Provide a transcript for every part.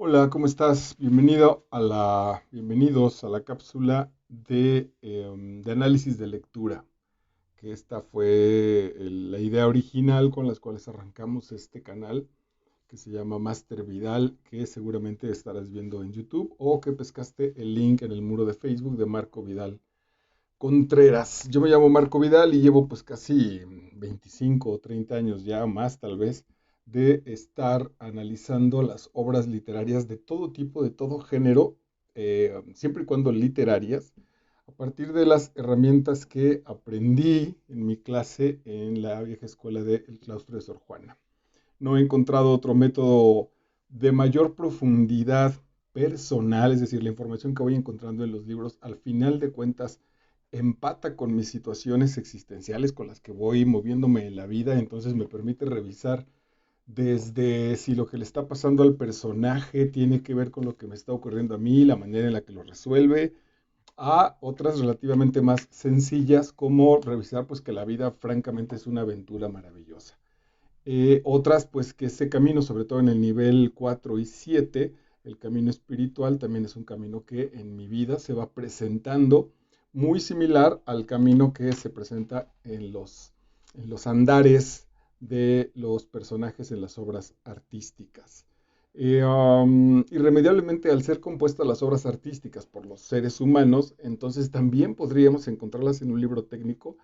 Hola, ¿cómo estás? Bienvenidos a la cápsula de análisis de lectura, que esta fue la idea original con las cuales arrancamos este canal, que se llama Master Vidal, que seguramente estarás viendo en YouTube o que pescaste el link en el muro de Facebook de Marco Vidal Contreras. Yo me llamo Marco Vidal y llevo pues casi 25 o 30 años ya, más tal vez, de estar analizando las obras literarias de todo tipo, de todo género, siempre y cuando literarias, a partir de las herramientas que aprendí en mi clase en la vieja escuela del claustro de Sor Juana. No he encontrado otro método de mayor profundidad personal, es decir, la información que voy encontrando en los libros, al final de cuentas, empata con mis situaciones existenciales con las que voy moviéndome en la vida, entonces me permite revisar desde si lo que le está pasando al personaje tiene que ver con lo que me está ocurriendo a mí, la manera en la que lo resuelve, a otras relativamente más sencillas, como revisar pues que la vida francamente es una aventura maravillosa. Otras, pues que ese camino, sobre todo en el nivel 4 y 7, el camino espiritual también es un camino que en mi vida se va presentando muy similar al camino que se presenta en los andares de los personajes en las obras artísticas. Irremediablemente, al ser compuestas las obras artísticas por los seres humanos, entonces también podríamos encontrarlas en un libro técnico.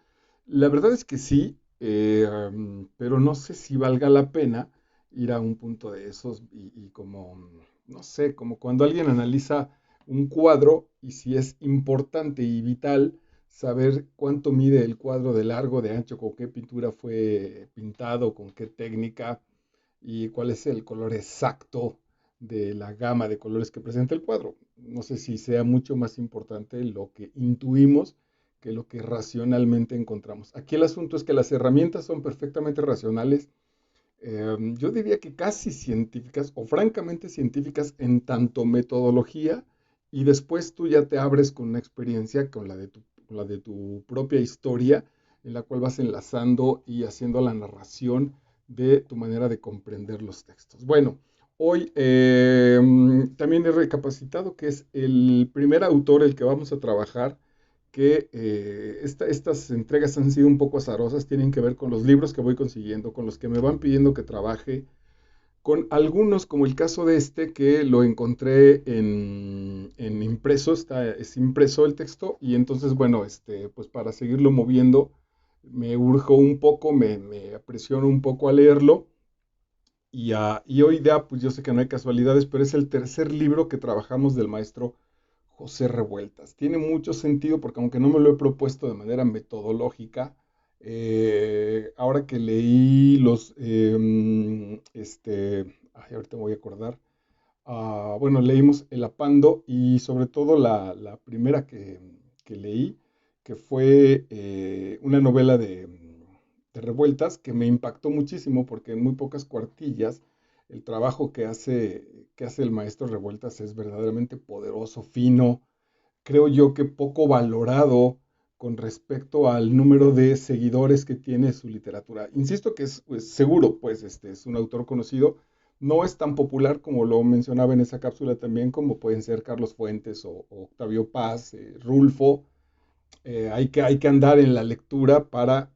La verdad es que sí, pero no sé si valga la pena ir a un punto de esos y como, no sé, como cuando alguien analiza un cuadro y si es importante y vital saber cuánto mide el cuadro de largo, de ancho, con qué pintura fue pintado, con qué técnica y cuál es el color exacto de la gama de colores que presenta el cuadro. No sé si sea mucho más importante lo que intuimos que lo que racionalmente encontramos. Aquí el asunto es que las herramientas son perfectamente racionales, yo diría que casi científicas o francamente científicas en tanto metodología, y después tú ya te abres con una experiencia con la de tu propia historia, en la cual vas enlazando y haciendo la narración de tu manera de comprender los textos. Bueno, hoy también he recapacitado que es el primer autor el que vamos a trabajar, que estas entregas han sido un poco azarosas, tienen que ver con los libros que voy consiguiendo, con los que me van pidiendo que trabaje, con algunos, como el caso de este, que lo encontré en impreso, es impreso el texto, y entonces, bueno, pues para seguirlo moviendo, me urjo un poco, me apresiono un poco a leerlo, y hoy ya, pues yo sé que no hay casualidades, pero es el tercer libro que trabajamos del maestro José Revueltas. Tiene mucho sentido porque aunque no me lo he propuesto de manera metodológica, ahora que leí ahorita me voy a acordar, bueno, leímos El Apando y sobre todo la primera que leí, que fue una novela de Revueltas que me impactó muchísimo porque en muy pocas cuartillas el trabajo que hace el maestro Revueltas es verdaderamente poderoso, fino, creo yo que poco valorado con respecto al número de seguidores que tiene su literatura. Insisto que es pues, seguro, pues es un autor conocido, no es tan popular como lo mencionaba en esa cápsula también, como pueden ser Carlos Fuentes o Octavio Paz, Rulfo. Hay que andar en la lectura para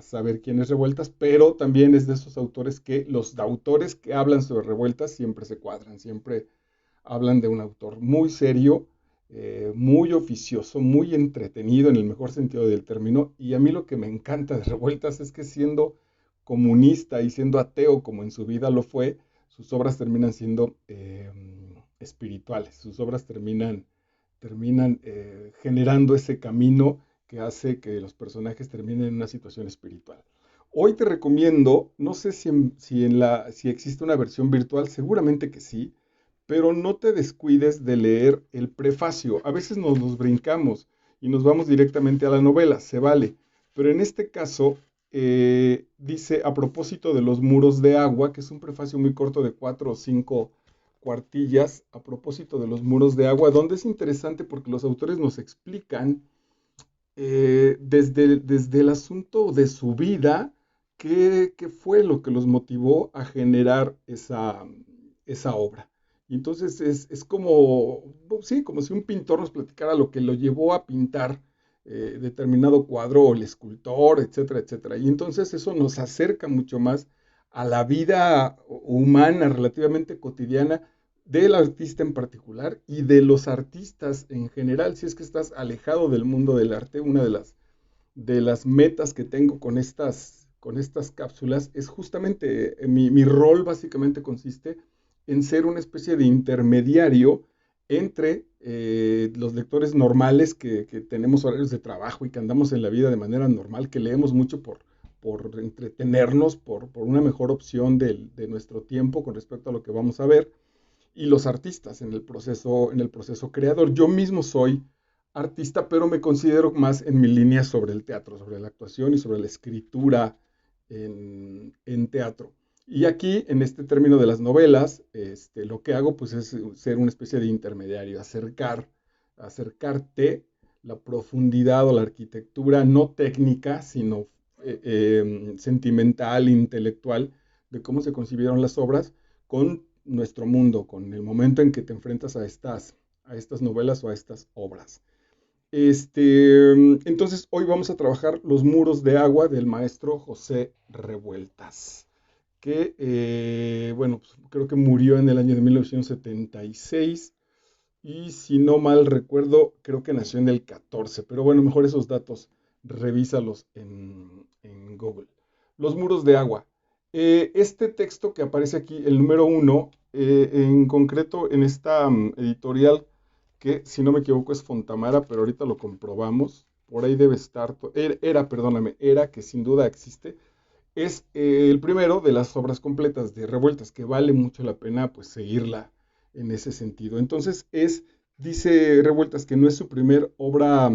saber quién es Revueltas, pero también es de esos autores que los autores que hablan sobre Revueltas siempre se cuadran, siempre hablan de un autor muy serio, muy oficioso, muy entretenido en el mejor sentido del término. Y a mí lo que me encanta de Revueltas es que siendo comunista y siendo ateo como en su vida lo fue, sus obras terminan siendo espirituales, sus obras terminan generando ese camino que hace que los personajes terminen en una situación espiritual. Hoy te recomiendo, no sé si existe una versión virtual, seguramente que sí, pero no te descuides de leer el prefacio. A veces nos los brincamos y nos vamos directamente a la novela, se vale. Pero en este caso dice a propósito de los muros de agua, que es un prefacio muy corto de 4 o 5 cuartillas, a propósito de los muros de agua, donde es interesante porque los autores nos explican desde el asunto de su vida, qué fue lo que los motivó a generar esa obra. Y entonces es como, sí, como si un pintor nos platicara lo que lo llevó a pintar determinado cuadro, o el escultor, etcétera, etcétera. Y entonces eso nos acerca mucho más a la vida humana relativamente cotidiana del artista en particular y de los artistas en general. Si es que estás alejado del mundo del arte, una de las metas que tengo con estas cápsulas es justamente, mi rol básicamente consiste en ser una especie de intermediario entre los lectores normales que tenemos horarios de trabajo y que andamos en la vida de manera normal, que leemos mucho por entretenernos, por una mejor opción de nuestro tiempo con respecto a lo que vamos a ver, y los artistas en el proceso creador. Yo mismo soy artista, pero me considero más en mi línea sobre el teatro, sobre la actuación y sobre la escritura en teatro. Y aquí, en este término de las novelas, lo que hago pues es ser una especie de intermediario, acercarte la profundidad o la arquitectura no técnica, sino sentimental, intelectual, de cómo se concibieron las obras con nuestro mundo, con el momento en que te enfrentas a estas novelas o a estas obras. Entonces, hoy vamos a trabajar Los muros de agua del maestro José Revueltas, que, bueno, pues, creo que murió en el año de 1976 y si no mal recuerdo, creo que nació en el 14, pero bueno, mejor esos datos revísalos en Google. Los muros de agua. Este texto que aparece aquí, el número uno, en concreto en esta editorial, que si no me equivoco es Fontamara, pero ahorita lo comprobamos, por ahí debe estar, perdóname, era que sin duda existe, es el primero de las obras completas de Revueltas, que vale mucho la pena pues seguirla en ese sentido. Entonces dice Revueltas que no es su primer obra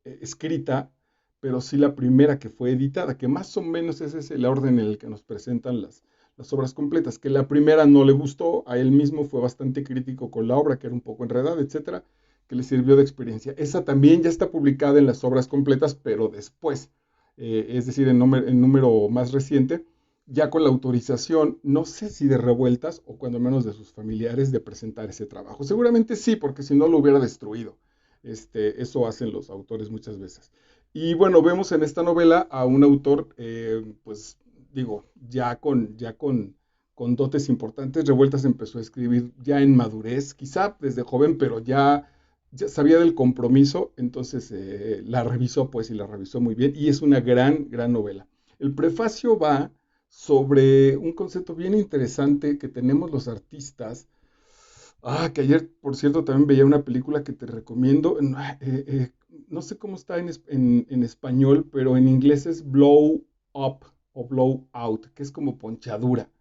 escrita, pero sí la primera que fue editada, que más o menos ese es el orden en el que nos presentan las obras completas, que la primera no le gustó, a él mismo fue bastante crítico con la obra, que era un poco enredada, etcétera, que le sirvió de experiencia. Esa también ya está publicada en las obras completas, pero después, es decir, en número más reciente, ya con la autorización, no sé si de Revueltas o cuando menos de sus familiares, de presentar ese trabajo. Seguramente sí, porque si no lo hubiera destruido. Eso hacen los autores muchas veces. Y bueno, vemos en esta novela a un autor, pues digo, con dotes importantes. Revueltas empezó a escribir ya en madurez, quizá desde joven, pero ya sabía del compromiso, entonces la revisó pues y la revisó muy bien y es una gran, gran novela. El prefacio va sobre un concepto bien interesante que tenemos los artistas. Que ayer, por cierto, también veía una película que te recomiendo. No sé cómo está en español, pero en inglés es Blow Up o Blow Out, que es como ponchadura.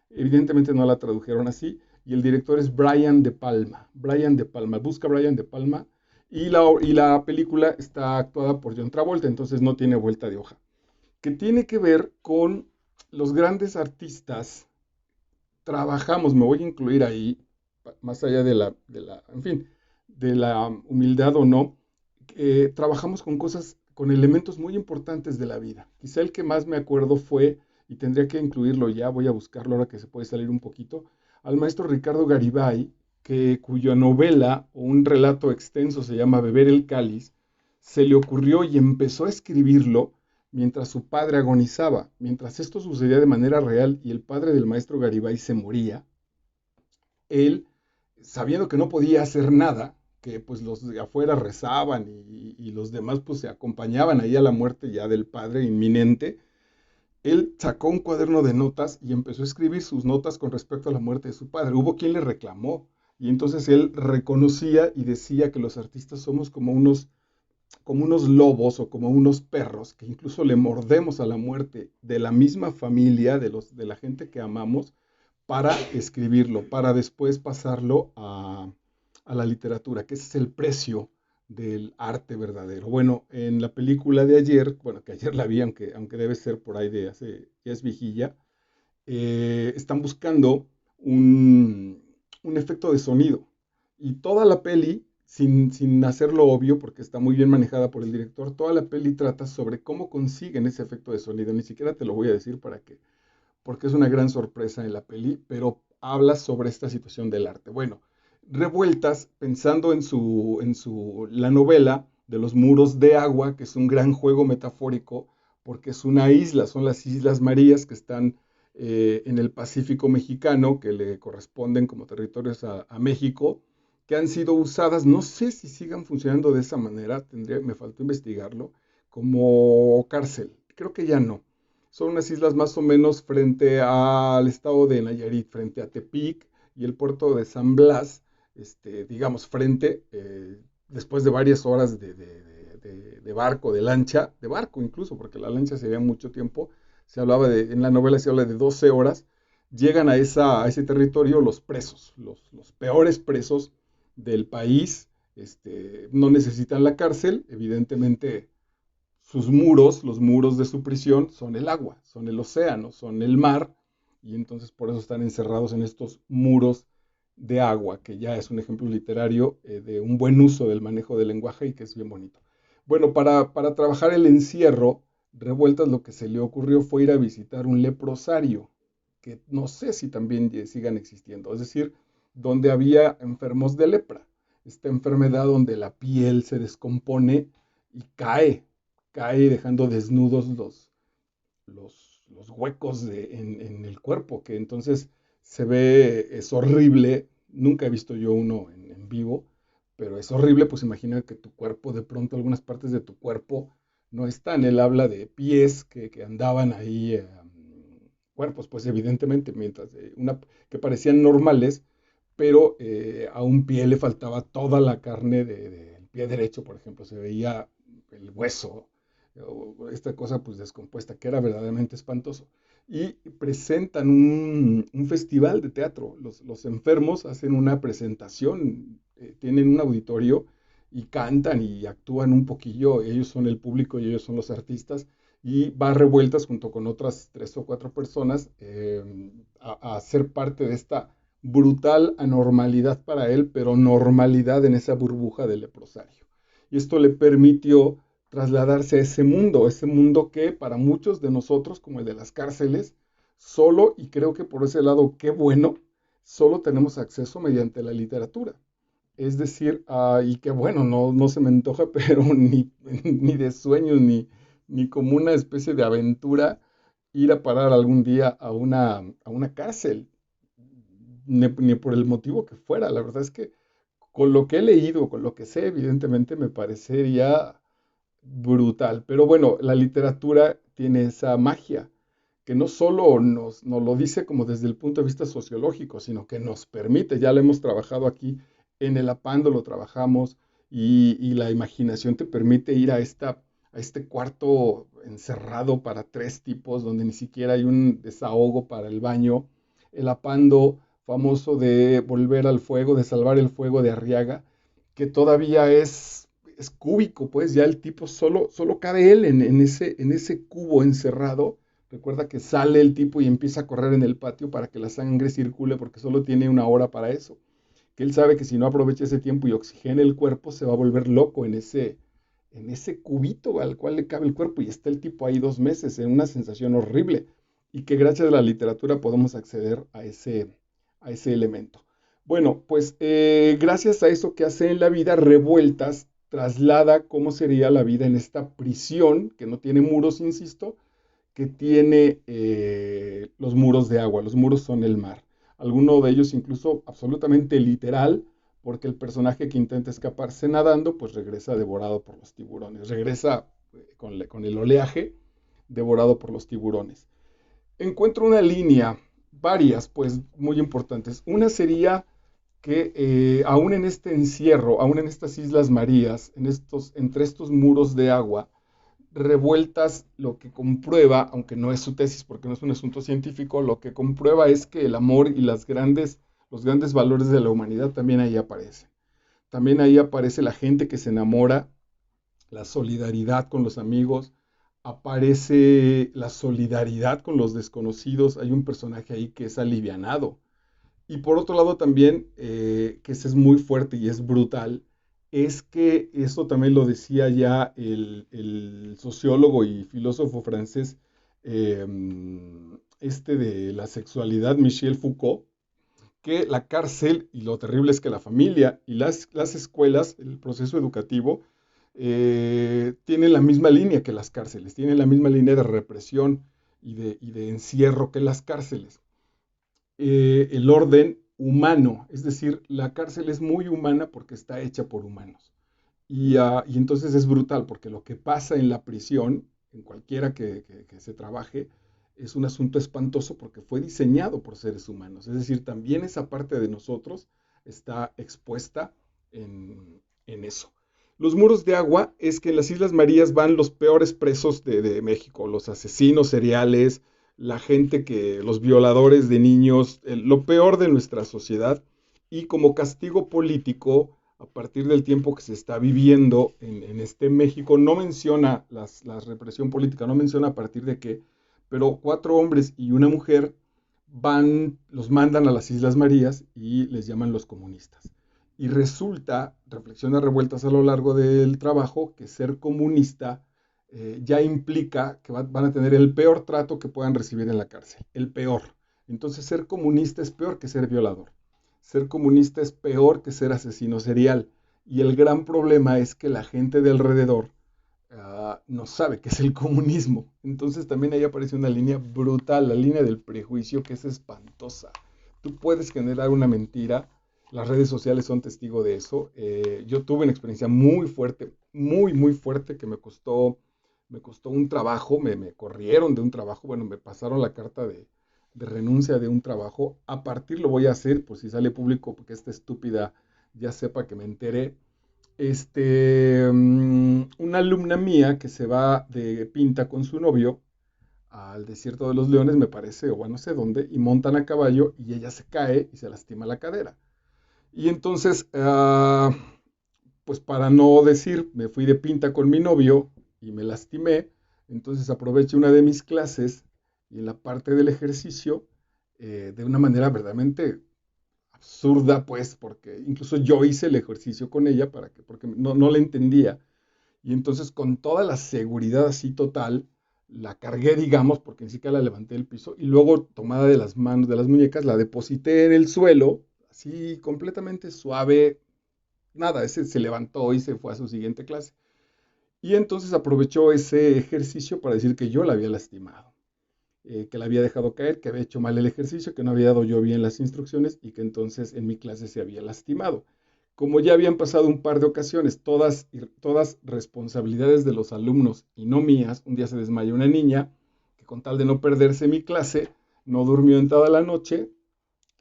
Evidentemente no la tradujeron así. Y el director es Brian De Palma. Brian De Palma. Busca Brian De Palma. Y la película está actuada por John Travolta, entonces no tiene vuelta de hoja. Que tiene que ver con los grandes artistas. Trabajamos, me voy a incluir ahí, más allá en fin, de la humildad o no, trabajamos con cosas, con elementos muy importantes de la vida. Quizá el que más me acuerdo fue, y tendría que incluirlo ya, voy a buscarlo ahora que se puede salir un poquito, al maestro Ricardo Garibay, cuya novela o un relato extenso se llama Beber el cáliz, se le ocurrió y empezó a escribirlo mientras su padre agonizaba. Mientras esto sucedía de manera real y el padre del maestro Garibay se moría, él, sabiendo que no podía hacer nada, que pues los de afuera rezaban y los demás pues se acompañaban ahí a la muerte ya del padre inminente, él sacó un cuaderno de notas y empezó a escribir sus notas con respecto a la muerte de su padre. Hubo quien le reclamó y entonces él reconocía y decía que los artistas somos como unos lobos o como unos perros que incluso le mordemos a la muerte de la misma familia, de la gente que amamos, para escribirlo, para después pasarlo a la literatura, que ese es el precio del arte verdadero. Bueno, en la película de ayer, bueno, que ayer la vi, aunque debe ser por ahí ya es viejilla, están buscando un efecto de sonido. Y toda la peli, sin hacerlo obvio, porque está muy bien manejada por el director, toda la peli trata sobre cómo consiguen ese efecto de sonido. Ni siquiera te lo voy a decir porque es una gran sorpresa en la peli, pero habla sobre esta situación del arte. Bueno, Revueltas, pensando la novela de los muros de agua, que es un gran juego metafórico, porque es una isla, son las Islas Marías que están en el Pacífico mexicano, que le corresponden como territorios a México, que han sido usadas, no sé si sigan funcionando de esa manera, me faltó investigarlo, como cárcel. Creo que ya no. Son unas islas más o menos frente al estado de Nayarit, frente a Tepic y el puerto de San Blas, digamos, frente, después de varias horas de barco, de lancha, de barco incluso, porque la lancha sería mucho tiempo, en la novela se habla de 12 horas, llegan a ese territorio los presos, los peores presos del país, no necesitan la cárcel, evidentemente sus muros, los muros de su prisión, son el agua, son el océano, son el mar, y entonces por eso están encerrados en estos muros de agua, que ya es un ejemplo literario de un buen uso del manejo del lenguaje y que es bien bonito. Bueno, para trabajar el encierro, Revueltas lo que se le ocurrió fue ir a visitar un leprosario, que no sé si también sigan existiendo, es decir, donde había enfermos de lepra, esta enfermedad donde la piel se descompone y cae dejando desnudos los huecos en el cuerpo, que entonces se ve, es horrible, nunca he visto yo uno en vivo, pero es horrible, pues imagina que tu cuerpo, de pronto algunas partes de tu cuerpo no están. Él habla de pies que andaban ahí, cuerpos, pues evidentemente, que parecían normales, pero a un pie le faltaba toda la carne del pie derecho, por ejemplo, se veía el hueso, o esta cosa pues descompuesta, que era verdaderamente espantoso. Y presentan un festival de teatro. Los enfermos hacen una presentación, tienen un auditorio y cantan y actúan un poquillo. Ellos son el público y ellos son los artistas. Y va Revueltas junto con otras 3 o 4 personas a ser parte de esta brutal anormalidad para él, pero normalidad en esa burbuja del leprosario. Y esto le permitió trasladarse a ese mundo que para muchos de nosotros, como el de las cárceles, solo, y creo que por ese lado, qué bueno, solo tenemos acceso mediante la literatura. Es decir, y qué bueno, no se me antoja, pero ni de sueños, ni como una especie de aventura ir a parar algún día a una cárcel, ni por el motivo que fuera. La verdad es que con lo que he leído, con lo que sé, evidentemente me parecería brutal. Pero bueno, la literatura tiene esa magia, que no solo nos lo dice como desde el punto de vista sociológico, sino que nos permite, ya lo hemos trabajado aquí, en el Apando lo trabajamos, y la imaginación te permite ir a este cuarto encerrado para 3 tipos, donde ni siquiera hay un desahogo para el baño. El Apando famoso de Volver al Fuego, de Salvar el Fuego de Arriaga, que todavía es cúbico, pues ya el tipo solo cabe él en ese cubo encerrado. Recuerda que sale el tipo y empieza a correr en el patio para que la sangre circule porque solo tiene una hora para eso. Que él sabe que si no aprovecha ese tiempo y oxigena el cuerpo, se va a volver loco en ese cubito al cual le cabe el cuerpo. Y está el tipo ahí 2 meses en una sensación horrible. Y que gracias a la literatura podemos acceder a ese elemento. Bueno, pues gracias a eso que hace en la vida, Revueltas traslada cómo sería la vida en esta prisión, que no tiene muros, insisto, que tiene los muros de agua. Los muros son el mar. Alguno de ellos incluso absolutamente literal, porque el personaje que intenta escaparse nadando, pues regresa devorado por los tiburones. Regresa con el oleaje devorado por los tiburones. Encuentro una línea, varias, pues muy importantes. Una sería que aún en este encierro, aún en estas Islas Marías, entre estos muros de agua, Revueltas lo que comprueba, aunque no es su tesis porque no es un asunto científico, lo que comprueba es que el amor y los grandes valores de la humanidad también ahí aparecen. También ahí aparece la gente que se enamora, la solidaridad con los amigos, aparece la solidaridad con los desconocidos. Hay un personaje ahí que es alivianado. Y por otro lado también, que ese es muy fuerte y es brutal, es que eso también lo decía ya el sociólogo y filósofo francés, de la sexualidad, Michel Foucault, que la cárcel, y lo terrible es que la familia y las escuelas, el proceso educativo, tienen la misma línea que las cárceles, tienen la misma línea de represión y de encierro que las cárceles. El orden humano, es decir, la cárcel es muy humana porque está hecha por humanos. Y entonces es brutal, porque lo que pasa en la prisión, en cualquiera que se trabaje, es un asunto espantoso porque fue diseñado por seres humanos. Es decir, también esa parte de nosotros está expuesta en eso. Los muros de agua es que en las Islas Marías van los peores presos de México, los asesinos seriales, la gente los violadores de niños, lo peor de nuestra sociedad. Y como castigo político, a partir del tiempo que se está viviendo en este México, no menciona la represión política, no menciona a partir de qué, pero 4 hombres y una mujer los mandan a las Islas Marías y les llaman los comunistas. Y resulta, reflexiones revueltas a lo largo del trabajo, que ser comunista ya implica que van a tener el peor trato que puedan recibir en la cárcel, el peor. Entonces ser comunista es peor que ser violador. Ser comunista es peor que ser asesino serial. Y el gran problema es que la gente de alrededor no sabe qué es el comunismo. Entonces también ahí aparece una línea brutal, la línea del prejuicio, que es espantosa. Tú puedes generar una mentira, las redes sociales son testigo de eso. Yo tuve una experiencia muy fuerte, muy, muy fuerte, que me costó un trabajo, me corrieron de un trabajo, bueno, me pasaron la carta de renuncia de un trabajo. A partir lo voy a hacer, pues si sale público, porque esta estúpida ya sepa que me enteré. Una alumna mía que se va de pinta con su novio al desierto de los leones, me parece, o bueno, no sé dónde, y montan a caballo y ella se cae y se lastima la cadera. Y entonces, pues para no decir, me fui de pinta con mi novio y me lastimé, entonces aproveché una de mis clases y en la parte del ejercicio, de una manera verdaderamente absurda, pues, porque incluso yo hice el ejercicio con ella porque no la entendía. Y entonces con toda la seguridad así total, la cargué, digamos, porque ni siquiera la levanté del piso, y luego tomada de las manos, de las muñecas, la deposité en el suelo, así completamente suave, nada, ese se levantó y se fue a su siguiente clase. Y entonces aprovechó ese ejercicio para decir que yo la había lastimado, que la había dejado caer, que había hecho mal el ejercicio, que no había dado yo bien las instrucciones y que entonces en mi clase se había lastimado. Como ya habían pasado un par de ocasiones, todas responsabilidades de los alumnos y no mías, un día se desmayó una niña que, con tal de no perderse mi clase, no durmió en toda la noche,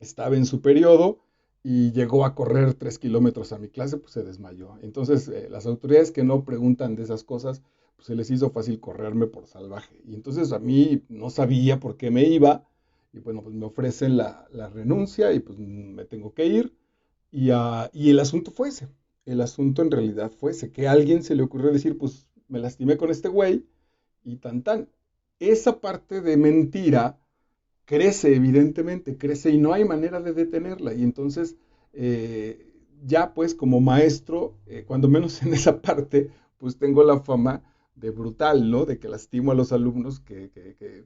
estaba en su periodo y llegó a correr 3 kilómetros a mi clase, pues se desmayó. Entonces, las autoridades que no preguntan de esas cosas, pues se les hizo fácil correrme por salvaje. Y entonces a mí no sabía por qué me iba, y bueno, pues me ofrecen la renuncia y pues me tengo que ir. Y el asunto fue ese. El asunto en realidad fue ese, que a alguien se le ocurrió decir, pues me lastimé con este güey y tan tan. Esa parte de mentira crece, evidentemente, crece y no hay manera de detenerla. Y entonces, ya pues como maestro, cuando menos en esa parte, pues tengo la fama de brutal, ¿no? De que lastimo a los alumnos que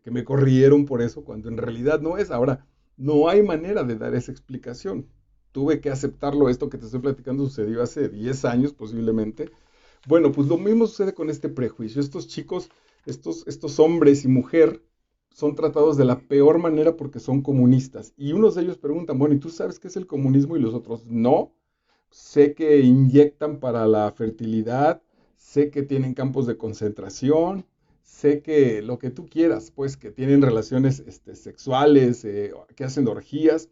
me corrieron por eso, cuando en realidad no es. Ahora, no hay manera de dar esa explicación. Tuve que aceptarlo, esto que te estoy platicando sucedió hace 10 años posiblemente. Bueno, pues lo mismo sucede con este prejuicio. Estos chicos, estos hombres y mujer, son tratados de la peor manera porque son comunistas. Y unos de ellos preguntan, bueno, ¿y tú sabes qué es el comunismo? Y los otros, no. Sé que inyectan para la fertilidad, sé que tienen campos de concentración, sé que lo que tú quieras, pues que tienen relaciones sexuales, que hacen orgías.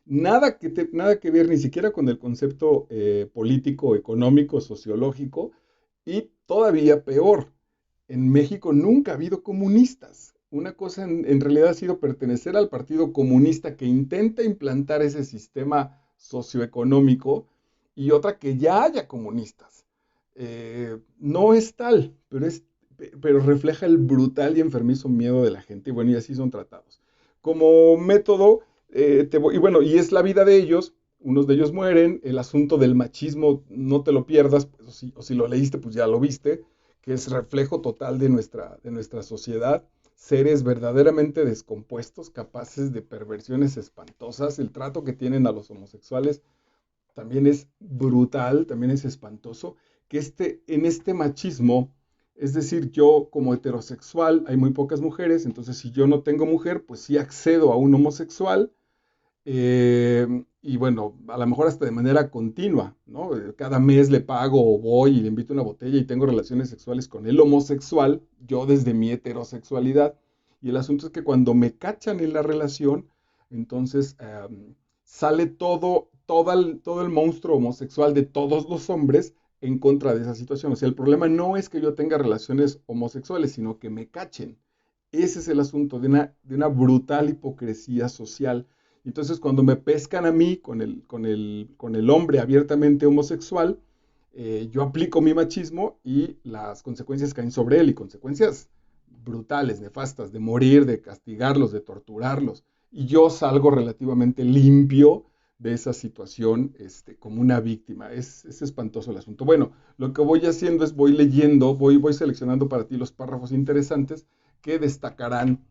Nada que ver ni siquiera con el concepto político, económico, sociológico. Y todavía peor, en México nunca ha habido comunistas. Una cosa en realidad ha sido pertenecer al Partido Comunista, que intenta implantar ese sistema socioeconómico, y otra que ya haya comunistas. No es tal, pero refleja el brutal y enfermizo miedo de la gente, y bueno, y así son tratados. Como método, y bueno, y es la vida de ellos. Unos de ellos mueren. El asunto del machismo, no te lo pierdas, pues, o si lo leíste, pues ya lo viste, que es reflejo total de nuestra sociedad. seres verdaderamente descompuestos, capaces de perversiones espantosas. El trato que tienen a los homosexuales también es brutal, también es espantoso, que en este machismo, es decir, yo como heterosexual, hay muy pocas mujeres, entonces si yo no tengo mujer, pues sí accedo a un homosexual, y bueno, a lo mejor hasta de manera continua, ¿no? Cada mes le pago o voy y le invito una botella y tengo relaciones sexuales con el homosexual, yo desde mi heterosexualidad. Y el asunto es que cuando me cachan en la relación, entonces sale todo el monstruo homosexual de todos los hombres en contra de esa situación. O sea, el problema no es que yo tenga relaciones homosexuales, sino que me cachen. Ese es el asunto de una brutal hipocresía social. Entonces, cuando me pescan a mí con el hombre abiertamente homosexual, yo aplico mi machismo y las consecuencias caen sobre él, y consecuencias brutales, nefastas, de morir, de castigarlos, de torturarlos. Y yo salgo relativamente limpio de esa situación, como una víctima. Es espantoso el asunto. Bueno, lo que voy haciendo es voy leyendo, voy seleccionando para ti los párrafos interesantes que destacarán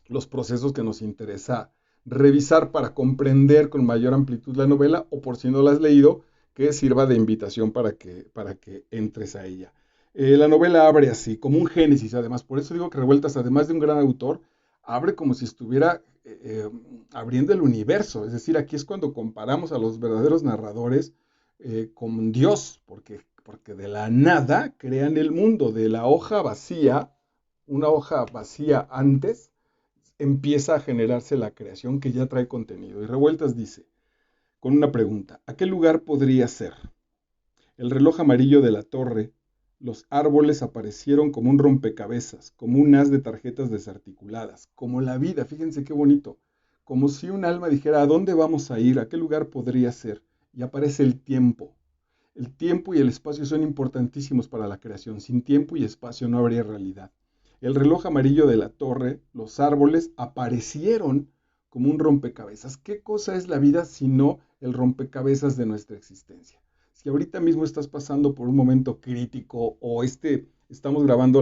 los procesos que nos interesa revisar para comprender con mayor amplitud la novela, o por si no la has leído, que sirva de invitación para que entres a ella. La novela abre así, como un génesis, además. Por eso digo que Revueltas, además de un gran autor, abre como si estuviera abriendo el universo. Es decir, aquí es cuando comparamos a los verdaderos narradores con Dios, porque de la nada crean el mundo, de la hoja vacía, una hoja vacía antes, empieza a generarse la creación que ya trae contenido. Y Revueltas dice, con una pregunta, ¿a qué lugar podría ser? El reloj amarillo de la torre, los árboles aparecieron como un rompecabezas, como un haz de tarjetas desarticuladas, como la vida, fíjense qué bonito, como si un alma dijera, ¿a dónde vamos a ir? ¿A qué lugar podría ser? Y aparece el tiempo. El tiempo y el espacio son importantísimos para la creación. Sin tiempo y espacio no habría realidad. El reloj amarillo de la torre, los árboles, aparecieron como un rompecabezas. ¿Qué cosa es la vida sino el rompecabezas de nuestra existencia? Si ahorita mismo estás pasando por un momento crítico, o estamos grabando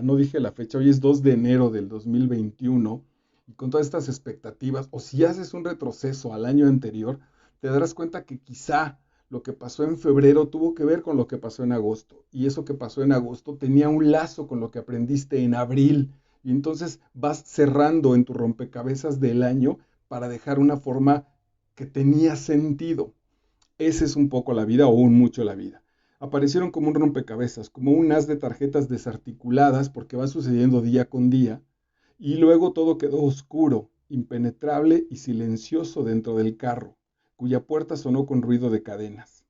no dije la fecha, hoy es 2 de enero del 2021, y con todas estas expectativas, o si haces un retroceso al año anterior, te darás cuenta que quizá lo que pasó en febrero tuvo que ver con lo que pasó en agosto, y eso que pasó en agosto tenía un lazo con lo que aprendiste en abril, y entonces vas cerrando en tu rompecabezas del año para dejar una forma que tenía sentido. Esa es un poco la vida, o un mucho la vida. Aparecieron como un rompecabezas, como un haz de tarjetas desarticuladas, porque va sucediendo día con día, y luego todo quedó oscuro, impenetrable y silencioso dentro del carro, cuya puerta sonó con ruido de cadenas.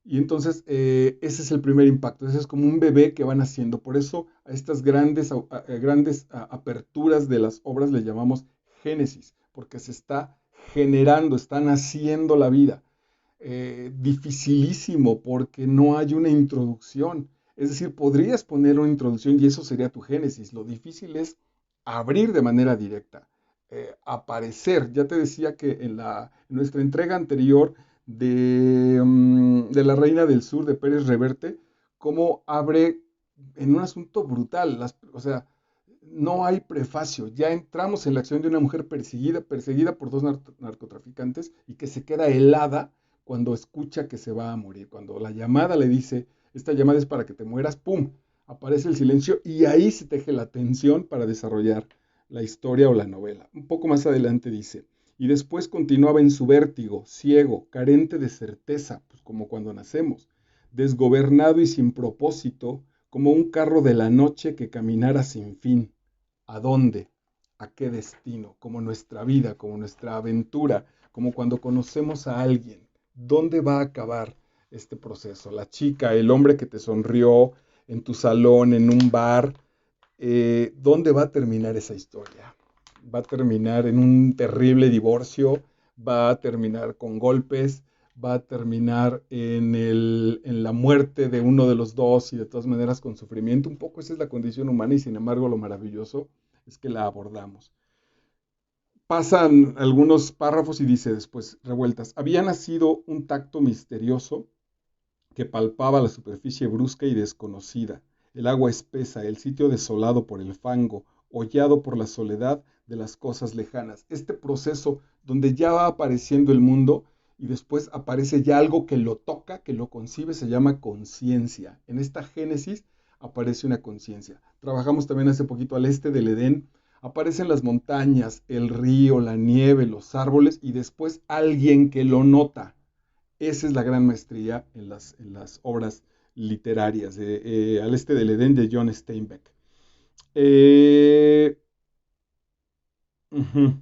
Y entonces ese es el primer impacto, ese es como un bebé que van haciendo. Por eso a estas grandes aperturas de las obras le llamamos génesis, porque se está generando, está naciendo la vida. Dificilísimo porque no hay una introducción. Es decir, podrías poner una introducción y eso sería tu génesis. Lo difícil es abrir de manera directa, aparecer. Ya te decía que en nuestra entrega anterior de La Reina del Sur de Pérez Reverte, cómo abre en un asunto brutal. O sea, no hay prefacio. Ya entramos en la acción de una mujer perseguida por dos narcotraficantes, y que se queda helada cuando escucha que se va a morir. Cuando la llamada le dice, esta llamada es para que te mueras, ¡pum! Aparece el silencio y ahí se teje la tensión para desarrollar la historia o la novela. Un poco más adelante dice, y después continuaba en su vértigo, ciego, carente de certeza, pues como cuando nacemos, desgobernado y sin propósito, como un carro de la noche que caminara sin fin. ¿A dónde? ¿A qué destino? Como nuestra vida, como nuestra aventura, como cuando conocemos a alguien. ¿Dónde va a acabar este proceso? La chica, el hombre que te sonrió en tu salón, en un bar, ¿dónde va a terminar esa historia? ¿Va a terminar en un terrible divorcio? ¿Va a terminar con golpes? ¿Va a terminar en la muerte de uno de los dos, y de todas maneras con sufrimiento? Un poco esa es la condición humana, y sin embargo lo maravilloso es que la abordamos. Pasan algunos párrafos y dice después, Revueltas, había nacido un tacto misterioso que palpaba la superficie brusca y desconocida, el agua espesa, el sitio desolado por el fango, hollado por la soledad de las cosas lejanas. Este proceso donde ya va apareciendo el mundo y después aparece ya algo que lo toca, que lo concibe, se llama conciencia. En esta génesis aparece una conciencia. Trabajamos también hace poquito al este del Edén. Aparecen las montañas, el río, la nieve, los árboles y después alguien que lo nota. Esa es la gran maestría en las obras literarias de Al este del Edén de John Steinbeck. Eh, ujú.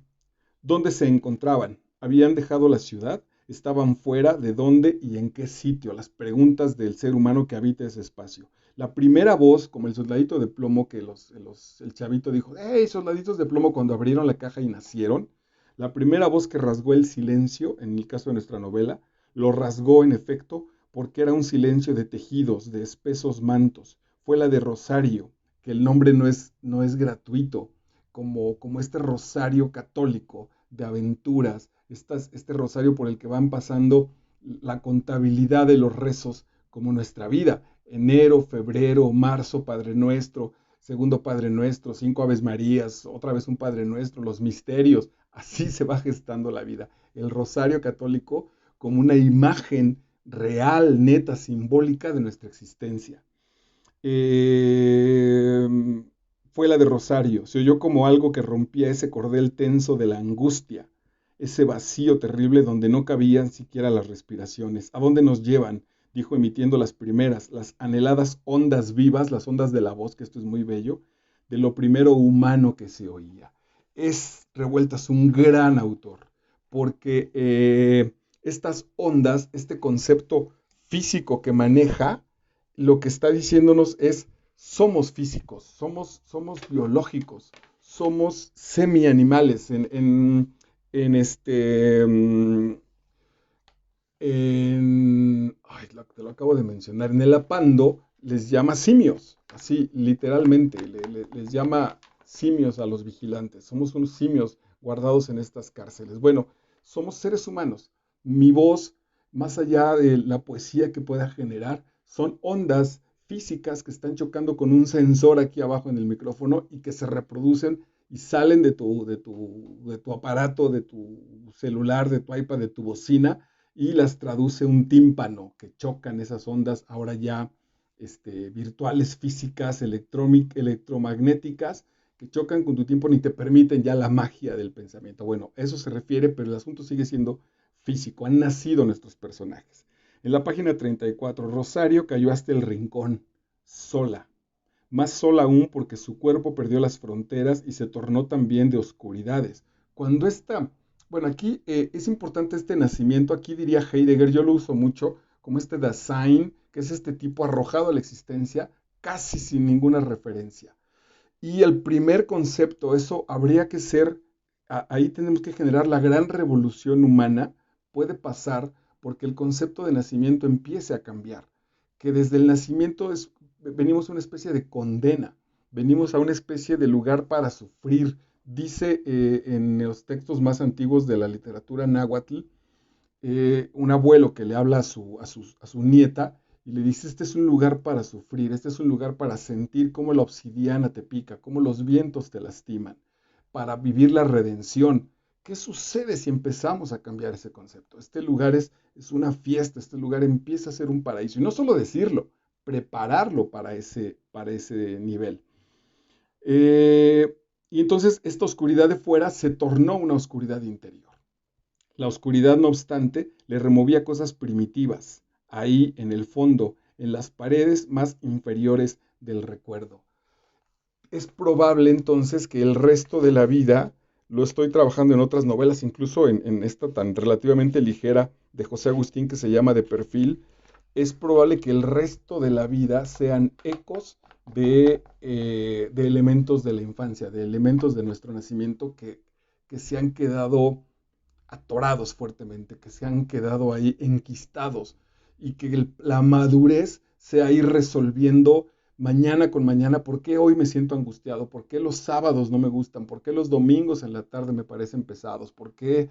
¿Dónde se encontraban? ¿Habían dejado la ciudad? ¿Estaban fuera? ¿De dónde y en qué sitio? Las preguntas del ser humano que habita ese espacio. La primera voz, como el soldadito de plomo que el chavito dijo, ¡hey, soldaditos de plomo! Cuando abrieron la caja y nacieron. La primera voz que rasgó el silencio, en el caso de nuestra novela, lo rasgó en efecto porque era un silencio de tejidos, de espesos mantos. Fue la de Rosario, que el nombre no es gratuito, como este rosario católico de aventuras, este rosario por el que van pasando la contabilidad de los rezos como nuestra vida. Enero, febrero, marzo, Padre Nuestro, segundo Padre Nuestro, 5 Aves Marías, otra vez un Padre Nuestro, los misterios, así se va gestando la vida. El rosario católico como una imagen real, neta, simbólica de nuestra existencia. Eh, Fue la de Rosario. Se oyó como algo que rompía ese cordel tenso de la angustia, ese vacío terrible donde no cabían siquiera las respiraciones. ¿A dónde nos llevan? Dijo emitiendo las primeras, las anheladas ondas vivas, las ondas de la voz, que esto es muy bello, de lo primero humano que se oía. Es Revueltas un gran autor, porque estas ondas, este concepto físico que maneja, lo que está diciéndonos es, somos físicos, somos biológicos, somos semi-animales. Te lo acabo de mencionar, en el Apando les llama simios, así literalmente, les llama simios a los vigilantes. Somos unos simios guardados en estas cárceles. Bueno, somos seres humanos. Mi voz, más allá de la poesía que pueda generar, son ondas físicas que están chocando con un sensor aquí abajo en el micrófono y que se reproducen y salen de tu aparato, de tu celular, de tu iPad, de tu bocina, y las traduce un tímpano que chocan esas ondas ahora ya virtuales, físicas, electromagnéticas, que chocan con tu tímpano y te permiten ya la magia del pensamiento. Bueno, eso se refiere, pero el asunto sigue siendo físico. Han nacido nuestros personajes. En la página 34, Rosario cayó hasta el rincón, sola. Más sola aún porque su cuerpo perdió las fronteras y se tornó también de oscuridades. Cuando bueno, aquí es importante este nacimiento, aquí diría Heidegger, yo lo uso mucho, como este Dasein, que es este tipo arrojado a la existencia, casi sin ninguna referencia. Y el primer concepto, eso habría que ser, ahí tenemos que generar la gran revolución humana, puede pasar porque el concepto de nacimiento empiece a cambiar, que desde el nacimiento venimos a una especie de condena, venimos a una especie de lugar para sufrir. Dice en los textos más antiguos de la literatura náhuatl, un abuelo que le habla a su nieta y le dice, este es un lugar para sufrir, este es un lugar para sentir cómo la obsidiana te pica, cómo los vientos te lastiman, para vivir la redención. ¿Qué sucede si empezamos a cambiar ese concepto? Este lugar es una fiesta, este lugar empieza a ser un paraíso. Y no solo decirlo, prepararlo para ese nivel. Y entonces esta oscuridad de fuera se tornó una oscuridad interior. La oscuridad, no obstante, le removía cosas primitivas, ahí en el fondo, en las paredes más inferiores del recuerdo. Es probable entonces que el resto de la vida, lo estoy trabajando en otras novelas, incluso en esta tan relativamente ligera de José Agustín que se llama De Perfil, es probable que el resto de la vida sean ecos de elementos de la infancia, de elementos de nuestro nacimiento que se han quedado atorados fuertemente, que se han quedado ahí enquistados y que la madurez sea ir resolviendo mañana con mañana por qué hoy me siento angustiado, por qué los sábados no me gustan, por qué los domingos en la tarde me parecen pesados, por qué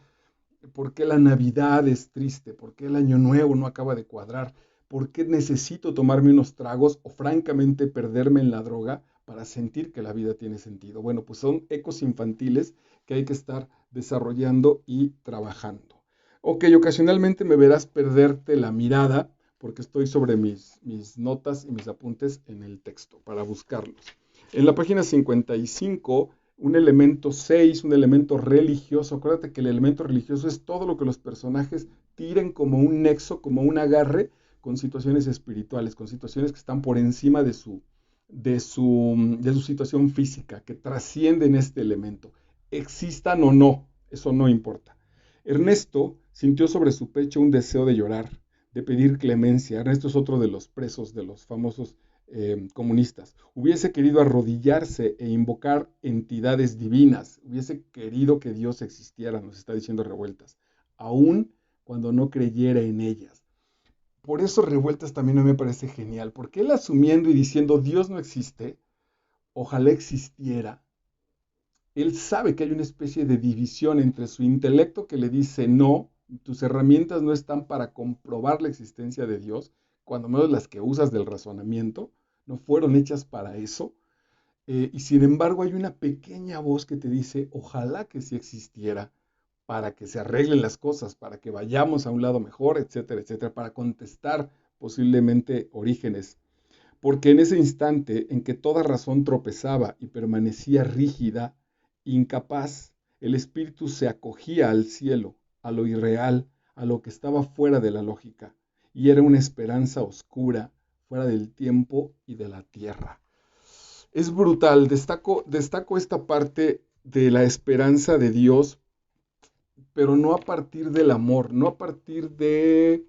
la Navidad es triste, por qué el Año Nuevo no acaba de cuadrar, por qué necesito tomarme unos tragos o francamente perderme en la droga para sentir que la vida tiene sentido. Bueno, pues son ecos infantiles que hay que estar desarrollando y trabajando. Ok, ocasionalmente me verás perderte la mirada porque estoy sobre mis notas y mis apuntes en el texto para buscarlos. En la página 55, un elemento 6, un elemento religioso. Acuérdate que el elemento religioso es todo lo que los personajes tiren como un nexo, como un agarre con situaciones espirituales, con situaciones que están por encima de su situación física, que trascienden este elemento. Existan o no, eso no importa. Ernesto sintió sobre su pecho un deseo de llorar, de pedir clemencia. Ernesto es otro de los presos, de los famosos comunistas. Hubiese querido arrodillarse e invocar entidades divinas. Hubiese querido que Dios existiera, nos está diciendo Revueltas, aun cuando no creyera en ellas. Por eso Revueltas también a mí me parece genial, porque él asumiendo y diciendo Dios no existe, ojalá existiera, él sabe que hay una especie de división entre su intelecto que le dice no, tus herramientas no están para comprobar la existencia de Dios, cuando menos las que usas del razonamiento, no fueron hechas para eso, y sin embargo hay una pequeña voz que te dice, ojalá que sí existiera, para que se arreglen las cosas, para que vayamos a un lado mejor, etcétera, etcétera, para contestar posiblemente Orígenes. Porque en ese instante en que toda razón tropezaba y permanecía rígida, incapaz, el espíritu se acogía al cielo, a lo irreal, a lo que estaba fuera de la lógica, y era una esperanza oscura, fuera del tiempo y de la tierra. Es brutal, destaco esta parte de la esperanza de Dios, pero no a partir del amor, no a partir de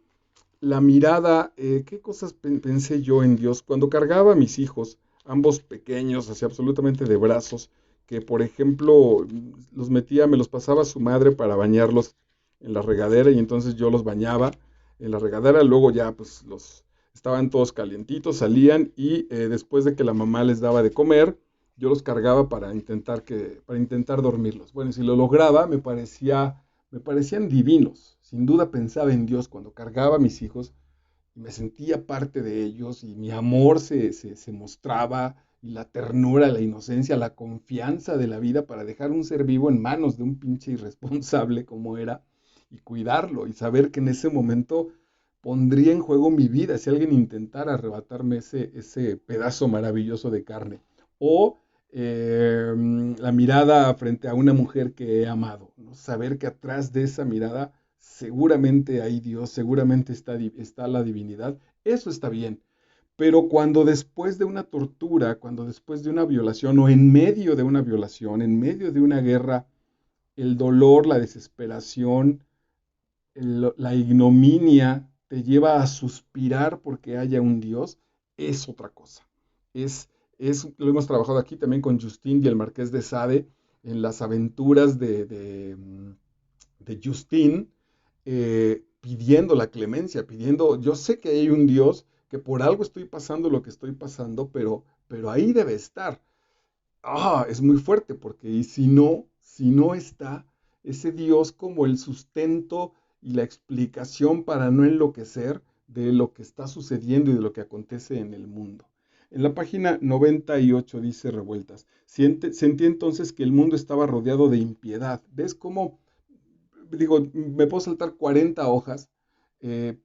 la mirada. ¿Qué cosas pensé yo en Dios? Cuando cargaba a mis hijos, ambos pequeños, así absolutamente de brazos, que por ejemplo me los pasaba su madre para bañarlos en la regadera y entonces yo los bañaba en la regadera, luego ya pues los estaban todos calientitos, salían y después de que la mamá les daba de comer, yo los cargaba para intentar dormirlos. Bueno, si lo lograba, me parecían divinos. Sin duda pensaba en Dios cuando cargaba a mis hijos y me sentía parte de ellos y mi amor se mostraba y la ternura, la inocencia, la confianza de la vida para dejar un ser vivo en manos de un pinche irresponsable como era y cuidarlo y saber que en ese momento pondría en juego mi vida si alguien intentara arrebatarme ese pedazo maravilloso de carne. O la mirada frente a una mujer que he amado, ¿no? Saber que atrás de esa mirada seguramente hay Dios, seguramente está la divinidad, eso está bien. Pero cuando después de una tortura, cuando después de una violación o en medio de una violación, en medio de una guerra, el dolor, la desesperación, la ignominia te lleva a suspirar porque haya un Dios, es otra cosa. Es, lo hemos trabajado aquí también con Justin y el Marqués de Sade en las aventuras de Justin, pidiendo la clemencia, pidiendo, yo sé que hay un Dios, que por algo estoy pasando lo que estoy pasando, pero ahí debe estar. Es muy fuerte porque y si no está ese Dios como el sustento y la explicación para no enloquecer de lo que está sucediendo y de lo que acontece en el mundo. En la página 98 dice Revueltas, sentí entonces que el mundo estaba rodeado de impiedad. ¿Ves cómo? Digo, me puedo saltar 40 hojas,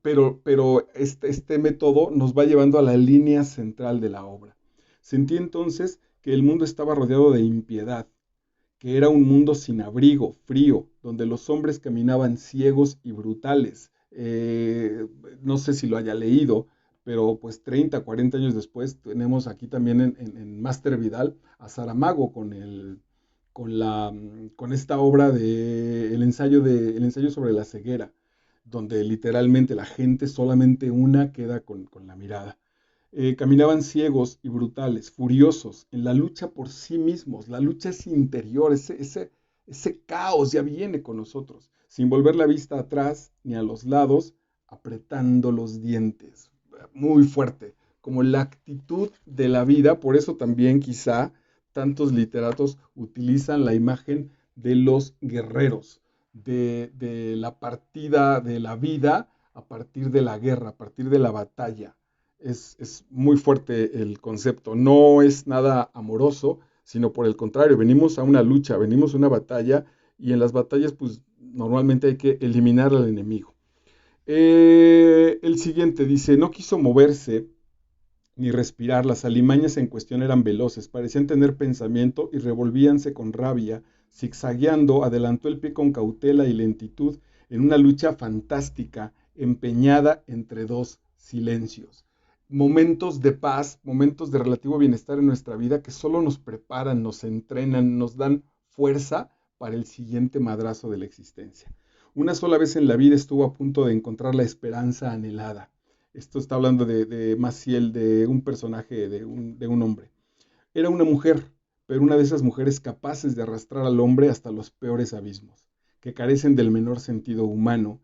pero este método nos va llevando a la línea central de la obra. Sentí entonces que el mundo estaba rodeado de impiedad, que era un mundo sin abrigo, frío, donde los hombres caminaban ciegos y brutales. No sé si lo haya leído, pero pues 30, 40 años después tenemos aquí también en Máster Vidal a Saramago con esta obra de el ensayo sobre la ceguera, donde literalmente la gente solamente una queda con la mirada. Caminaban ciegos y brutales, furiosos, en la lucha por sí mismos. La lucha es interior, ese caos ya viene con nosotros, sin volver la vista atrás ni a los lados, apretando los dientes. Muy fuerte, como la actitud de la vida. Por eso también quizá tantos literatos utilizan la imagen de los guerreros, de la partida de la vida a partir de la guerra, a partir de la batalla. Es muy fuerte el concepto. No es nada amoroso, sino por el contrario, venimos a una lucha, venimos a una batalla y en las batallas pues normalmente hay que eliminar al enemigo. El siguiente dice, no quiso moverse ni respirar, las alimañas en cuestión eran veloces, parecían tener pensamiento y revolvíanse con rabia, zigzagueando, adelantó el pie con cautela y lentitud en una lucha fantástica, empeñada entre dos silencios. Momentos de paz, momentos de relativo bienestar en nuestra vida que solo nos preparan, nos entrenan, nos dan fuerza para el siguiente madrazo de la existencia. Una sola vez en la vida estuvo a punto de encontrar la esperanza anhelada. Esto está hablando de Maciel, de un personaje, de un hombre. Era una mujer, pero una de esas mujeres capaces de arrastrar al hombre hasta los peores abismos, que carecen del menor sentido humano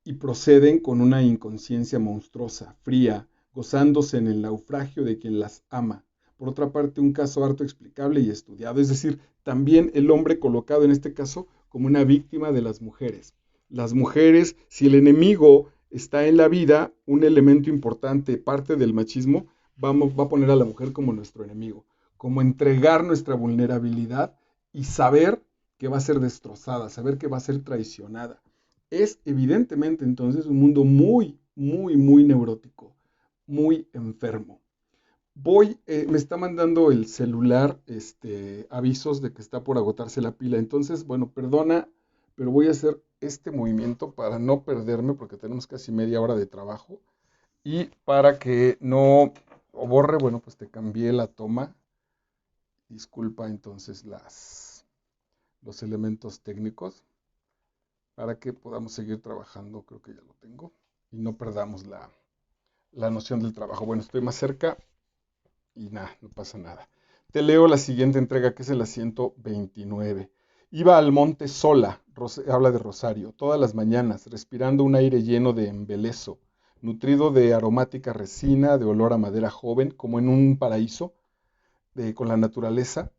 y proceden con una inconsciencia monstruosa, fría, gozándose en el naufragio de quien las ama. Por otra parte, un caso harto explicable y estudiado, es decir, también el hombre colocado en este caso como una víctima de las mujeres. Las mujeres, si el enemigo está en la vida, un elemento importante, parte del machismo, va a poner a la mujer como nuestro enemigo, como entregar nuestra vulnerabilidad y saber que va a ser destrozada, saber que va a ser traicionada. Es evidentemente entonces un mundo muy, muy, muy neurótico, muy enfermo. Me está mandando el celular avisos de que está por agotarse la pila. Entonces, bueno, perdona, pero voy a hacer este movimiento para no perderme porque tenemos casi media hora de trabajo. Y para que no borre, bueno, pues te cambié la toma. Disculpa entonces los elementos técnicos para que podamos seguir trabajando. Creo que ya lo tengo. Y no perdamos la noción del trabajo. Bueno, estoy más cerca. Y nada, no pasa nada. Te leo la siguiente entrega, que es el asiento 29. Iba al monte sola, habla de Rosario, todas las mañanas, respirando un aire lleno de embeleso, nutrido de aromática resina, de olor a madera joven, como en un paraíso, con la naturaleza,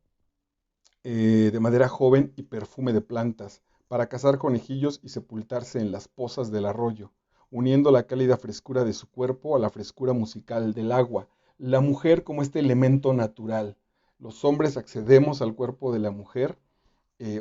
de madera joven y perfume de plantas, para cazar conejillos y sepultarse en las pozas del arroyo, uniendo la cálida frescura de su cuerpo a la frescura musical del agua, la mujer como este elemento natural. Los hombres accedemos al cuerpo de la mujer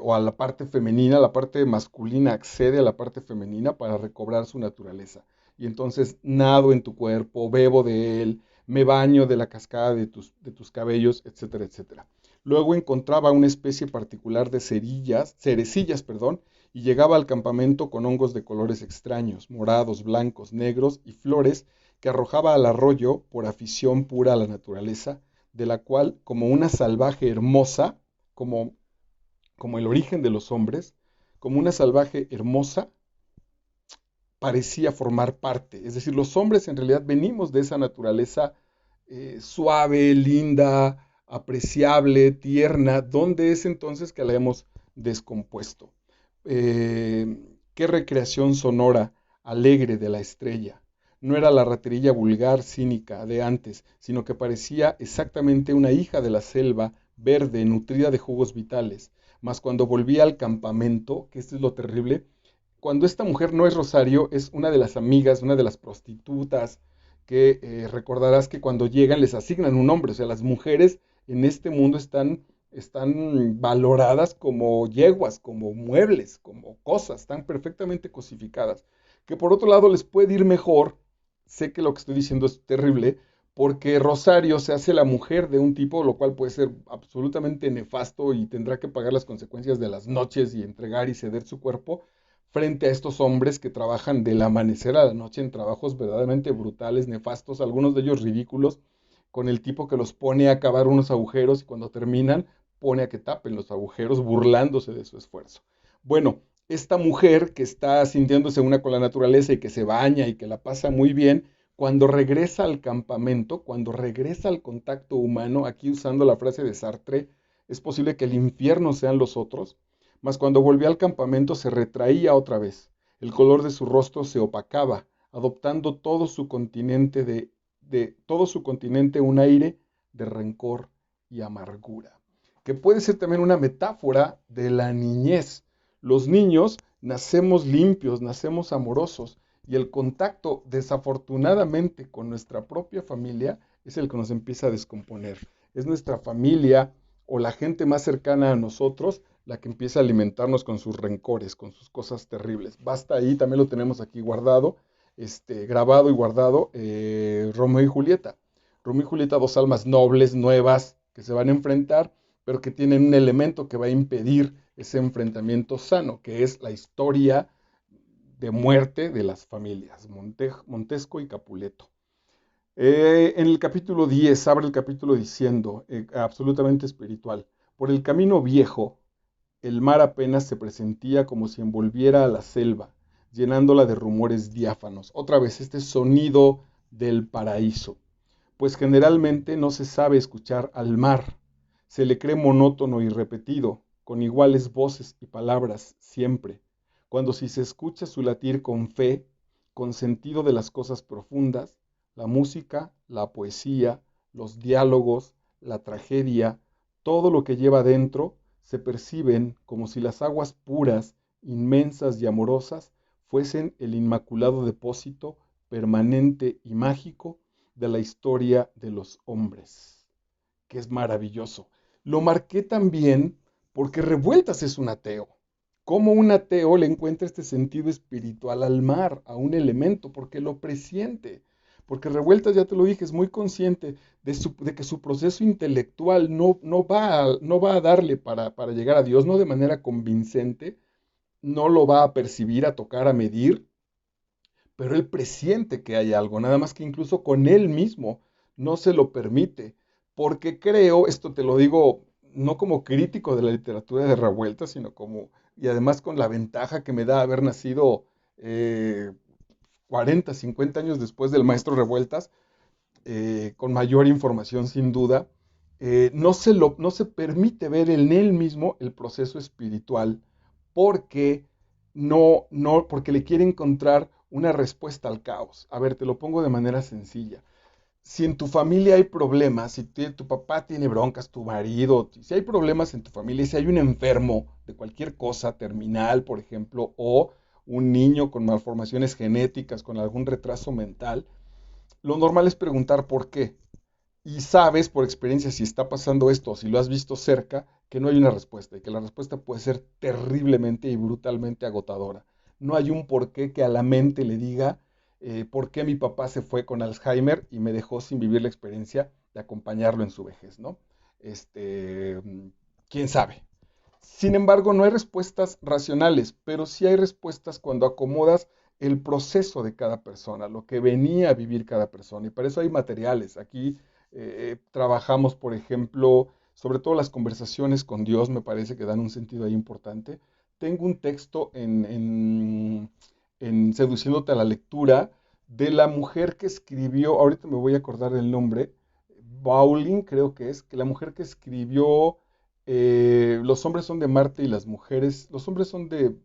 o a la parte femenina, la parte masculina accede a la parte femenina para recobrar su naturaleza. Y entonces nado en tu cuerpo, bebo de él, me baño de la cascada de tus cabellos, etcétera, etcétera. Luego encontraba una especie particular de cerecillas, perdón, y llegaba al campamento con hongos de colores extraños, morados, blancos, negros y flores que arrojaba al arroyo por afición pura a la naturaleza, de la cual, como una salvaje hermosa, como el origen de los hombres, como una salvaje hermosa, parecía formar parte. Es decir, los hombres en realidad venimos de esa naturaleza suave, linda, apreciable, tierna, ¿dónde es entonces que la hemos descompuesto? Qué recreación sonora, alegre de la estrella. No era la raterilla vulgar, cínica de antes, sino que parecía exactamente una hija de la selva, verde, nutrida de jugos vitales. Mas cuando volvía al campamento, que esto es lo terrible, cuando esta mujer no es Rosario, es una de las amigas, una de las prostitutas, que recordarás que cuando llegan les asignan un nombre, o sea, las mujeres en este mundo están valoradas como yeguas, como muebles, como cosas, están perfectamente cosificadas, que por otro lado les puede ir mejor, sé que lo que estoy diciendo es terrible, porque Rosario se hace la mujer de un tipo, lo cual puede ser absolutamente nefasto y tendrá que pagar las consecuencias de las noches y entregar y ceder su cuerpo, frente a estos hombres que trabajan del amanecer a la noche en trabajos verdaderamente brutales, nefastos, algunos de ellos ridículos, con el tipo que los pone a cavar unos agujeros y cuando terminan pone a que tapen los agujeros burlándose de su esfuerzo. Bueno, esta mujer que está sintiéndose una con la naturaleza y que se baña y que la pasa muy bien, cuando regresa al campamento, cuando regresa al contacto humano, aquí usando la frase de Sartre, es posible que el infierno sean los otros, mas cuando volvió al campamento se retraía otra vez. El color de su rostro se opacaba, adoptando todo su continente un aire de rencor y amargura, que puede ser también una metáfora de la niñez. Los niños nacemos limpios, nacemos amorosos, Y el contacto, desafortunadamente, con nuestra propia familia es el que nos empieza a descomponer. Es nuestra familia o la gente más cercana a nosotros la que empieza a alimentarnos con sus rencores, con sus cosas terribles. Basta ahí, también lo tenemos aquí guardado, grabado y guardado, Romeo y Julieta. Romeo y Julieta, dos almas nobles, nuevas, que se van a enfrentar, pero que tienen un elemento que va a impedir ese enfrentamiento sano, que es la historia de muerte de las familias, Montesco y Capuleto. En el capítulo 10 abre el capítulo diciendo, absolutamente espiritual, por el camino viejo, el mar apenas se presentía como si envolviera a la selva, llenándola de rumores diáfanos. Otra vez este sonido del paraíso, pues generalmente no se sabe escuchar al mar, se le cree monótono y repetido, con iguales voces y palabras siempre, cuando si se escucha su latir con fe, con sentido de las cosas profundas, la música, la poesía, los diálogos, la tragedia, todo lo que lleva dentro, se perciben como si las aguas puras, inmensas y amorosas fuesen el inmaculado depósito permanente y mágico de la historia de los hombres, que es maravilloso. Lo marqué también porque Revueltas es un ateo. ¿Cómo un ateo le encuentra este sentido espiritual al mar, a un elemento? Porque lo presiente. Porque Revueltas, ya te lo dije, es muy consciente de que su proceso intelectual no va a darle para llegar a Dios, no de manera convincente, no lo va a percibir, a tocar, a medir, pero él presiente que hay algo, nada más que incluso con él mismo no se lo permite, porque creo, esto te lo digo no como crítico de la literatura de Revuelta, sino como, y además con la ventaja que me da haber nacido 40, 50 años después del maestro Revueltas, con mayor información sin duda, no se permite ver en él mismo el proceso espiritual porque porque le quiere encontrar una respuesta al caos. A ver, te lo pongo de manera sencilla. Si en tu familia hay problemas, si tu papá tiene broncas, tu marido, si hay problemas en tu familia, si hay un enfermo de cualquier cosa, terminal, por ejemplo, o un niño con malformaciones genéticas, con algún retraso mental, lo normal es preguntar por qué. Y sabes por experiencia si está pasando esto o si lo has visto cerca, que no hay una respuesta y que la respuesta puede ser terriblemente y brutalmente agotadora. No hay un porqué que a la mente le diga por qué mi papá se fue con Alzheimer y me dejó sin vivir la experiencia de acompañarlo en su vejez, ¿no? Este, quién sabe. Sin embargo, no hay respuestas racionales, pero sí hay respuestas cuando acomodas el proceso de cada persona, lo que venía a vivir cada persona. Y para eso hay materiales. Aquí trabajamos, por ejemplo, sobre todo las conversaciones con Dios, me parece que dan un sentido ahí importante. Tengo un texto en Seduciéndote a la lectura de la mujer que escribió, ahorita me voy a acordar el nombre, Bowling creo que es, que la mujer que escribió Los hombres son de Marte y las mujeres, los hombres son de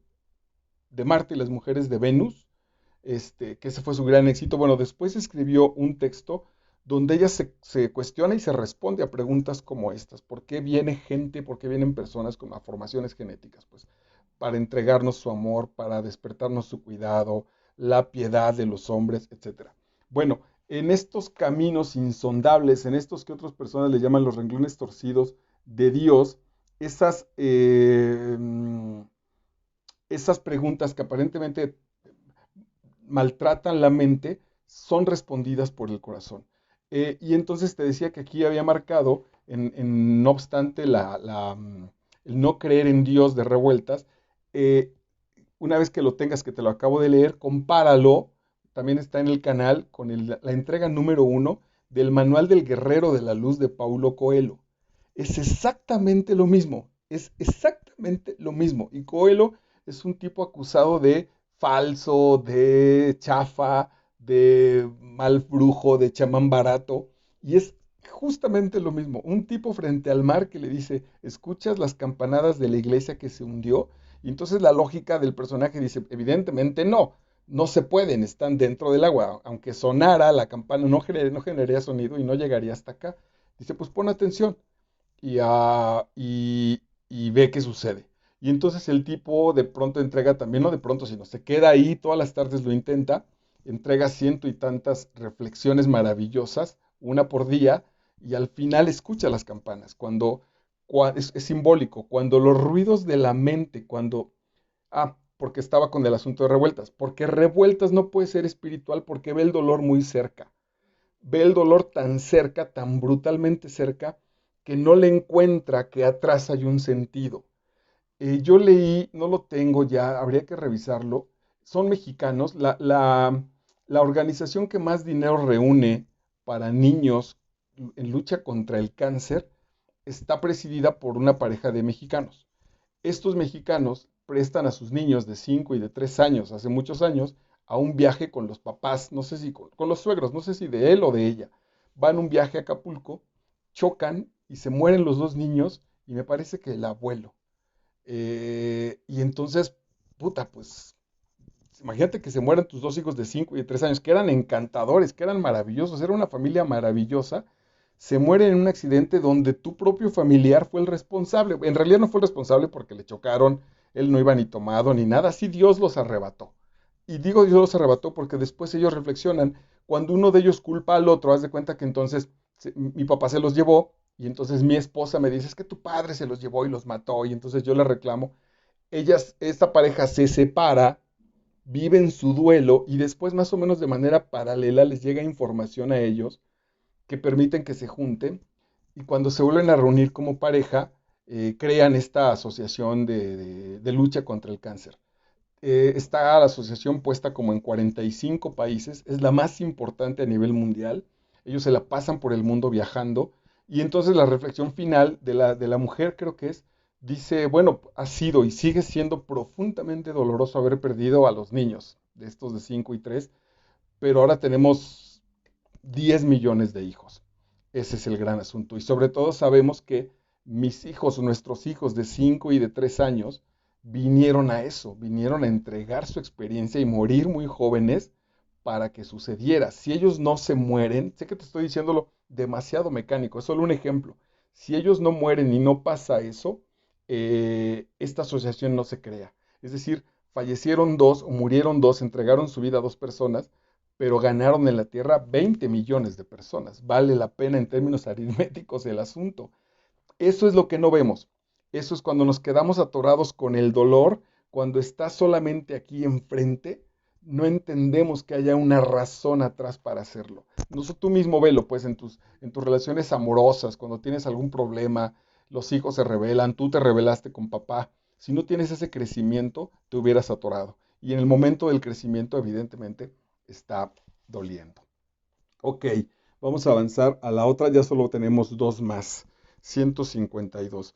Marte y las mujeres de Venus, que ese fue su gran éxito. Bueno, después escribió un texto donde ella se cuestiona y se responde a preguntas como estas. ¿Por qué viene gente, por qué vienen personas con malformaciones genéticas? Pues para entregarnos su amor, para despertarnos su cuidado, la piedad de los hombres, etcétera. Bueno, en estos caminos insondables, en estos que otras personas le llaman los renglones torcidos de Dios, esas, esas preguntas que aparentemente maltratan la mente son respondidas por el corazón. Y entonces te decía que aquí había marcado, no obstante el no creer en Dios de Revueltas, eh, una vez que lo tengas, que te lo acabo de leer, compáralo, también está en el canal, con la entrega número 1 del Manual del Guerrero de la Luz de Paulo Coelho. Es exactamente lo mismo, es exactamente lo mismo. Y Coelho es un tipo acusado de falso, de chafa, de mal brujo, de chamán barato. Y es justamente lo mismo. Un tipo frente al mar que le dice, ¿escuchas las campanadas de la iglesia que se hundió? Y entonces la lógica del personaje dice, evidentemente no, no se pueden, están dentro del agua. Aunque sonara, la campana no generaría sonido y no llegaría hasta acá. Dice, pues pon atención y ve qué sucede. Y entonces el tipo de pronto entrega también, no de pronto, sino se queda ahí, todas las tardes lo intenta, entrega ciento y tantas reflexiones maravillosas, una por día, y al final escucha las campanas. Es simbólico, cuando los ruidos de la mente, porque estaba con el asunto de Revueltas, porque Revueltas no puede ser espiritual porque ve el dolor muy cerca, ve el dolor tan cerca, tan brutalmente cerca, que no le encuentra que atrás hay un sentido. Yo leí, no lo tengo ya, habría que revisarlo, son mexicanos, la organización que más dinero reúne para niños en lucha contra el cáncer está presidida por una pareja de mexicanos. Estos mexicanos prestan a sus niños de 5 y de 3 años, hace muchos años, a un viaje con los papás, no sé si con los suegros, no sé si de él o de ella. Van a un viaje a Acapulco, chocan y se mueren los dos niños y me parece que el abuelo. Y entonces, puta, pues imagínate que se mueran tus dos hijos de 5 y de 3 años, que eran encantadores, que eran maravillosos, era una familia maravillosa, se muere en un accidente donde tu propio familiar fue el responsable. En realidad no fue el responsable porque le chocaron, él no iba ni tomado ni nada, así Dios los arrebató. Y digo Dios los arrebató porque después ellos reflexionan, cuando uno de ellos culpa al otro, haz de cuenta que entonces mi papá se los llevó y entonces mi esposa me dice, es que tu padre se los llevó y los mató y entonces yo le reclamo. Esta pareja se separa, viven su duelo y después más o menos de manera paralela les llega información a ellos que permiten que se junten y cuando se vuelven a reunir como pareja, crean esta asociación de lucha contra el cáncer. Está la asociación puesta como en 45 países, es la más importante a nivel mundial, ellos se la pasan por el mundo viajando y entonces la reflexión final de la mujer creo que dice, bueno, ha sido y sigue siendo profundamente doloroso haber perdido a los niños, de estos de 5 y 3, pero ahora tenemos 10 millones de hijos. Ese es el gran asunto. Y sobre todo sabemos que mis hijos, nuestros hijos de 5 y de 3 años, vinieron a eso, vinieron a entregar su experiencia y morir muy jóvenes para que sucediera. Si ellos no se mueren, sé que te estoy diciéndolo demasiado mecánico, es solo un ejemplo. Si ellos no mueren y no pasa eso, esta asociación no se crea. Es decir, fallecieron dos o murieron dos, entregaron su vida a dos personas, pero ganaron en la Tierra 20 millones de personas. Vale la pena en términos aritméticos el asunto. Eso es lo que no vemos. Eso es cuando nos quedamos atorados con el dolor, cuando está solamente aquí enfrente, no entendemos que haya una razón atrás para hacerlo. No, tú mismo velo, pues, en tus relaciones amorosas, cuando tienes algún problema, los hijos se rebelan, tú te rebelaste con papá. Si no tienes ese crecimiento, te hubieras atorado. Y en el momento del crecimiento, evidentemente, está doliendo. Ok, vamos a avanzar a la otra, ya solo tenemos dos más, 152.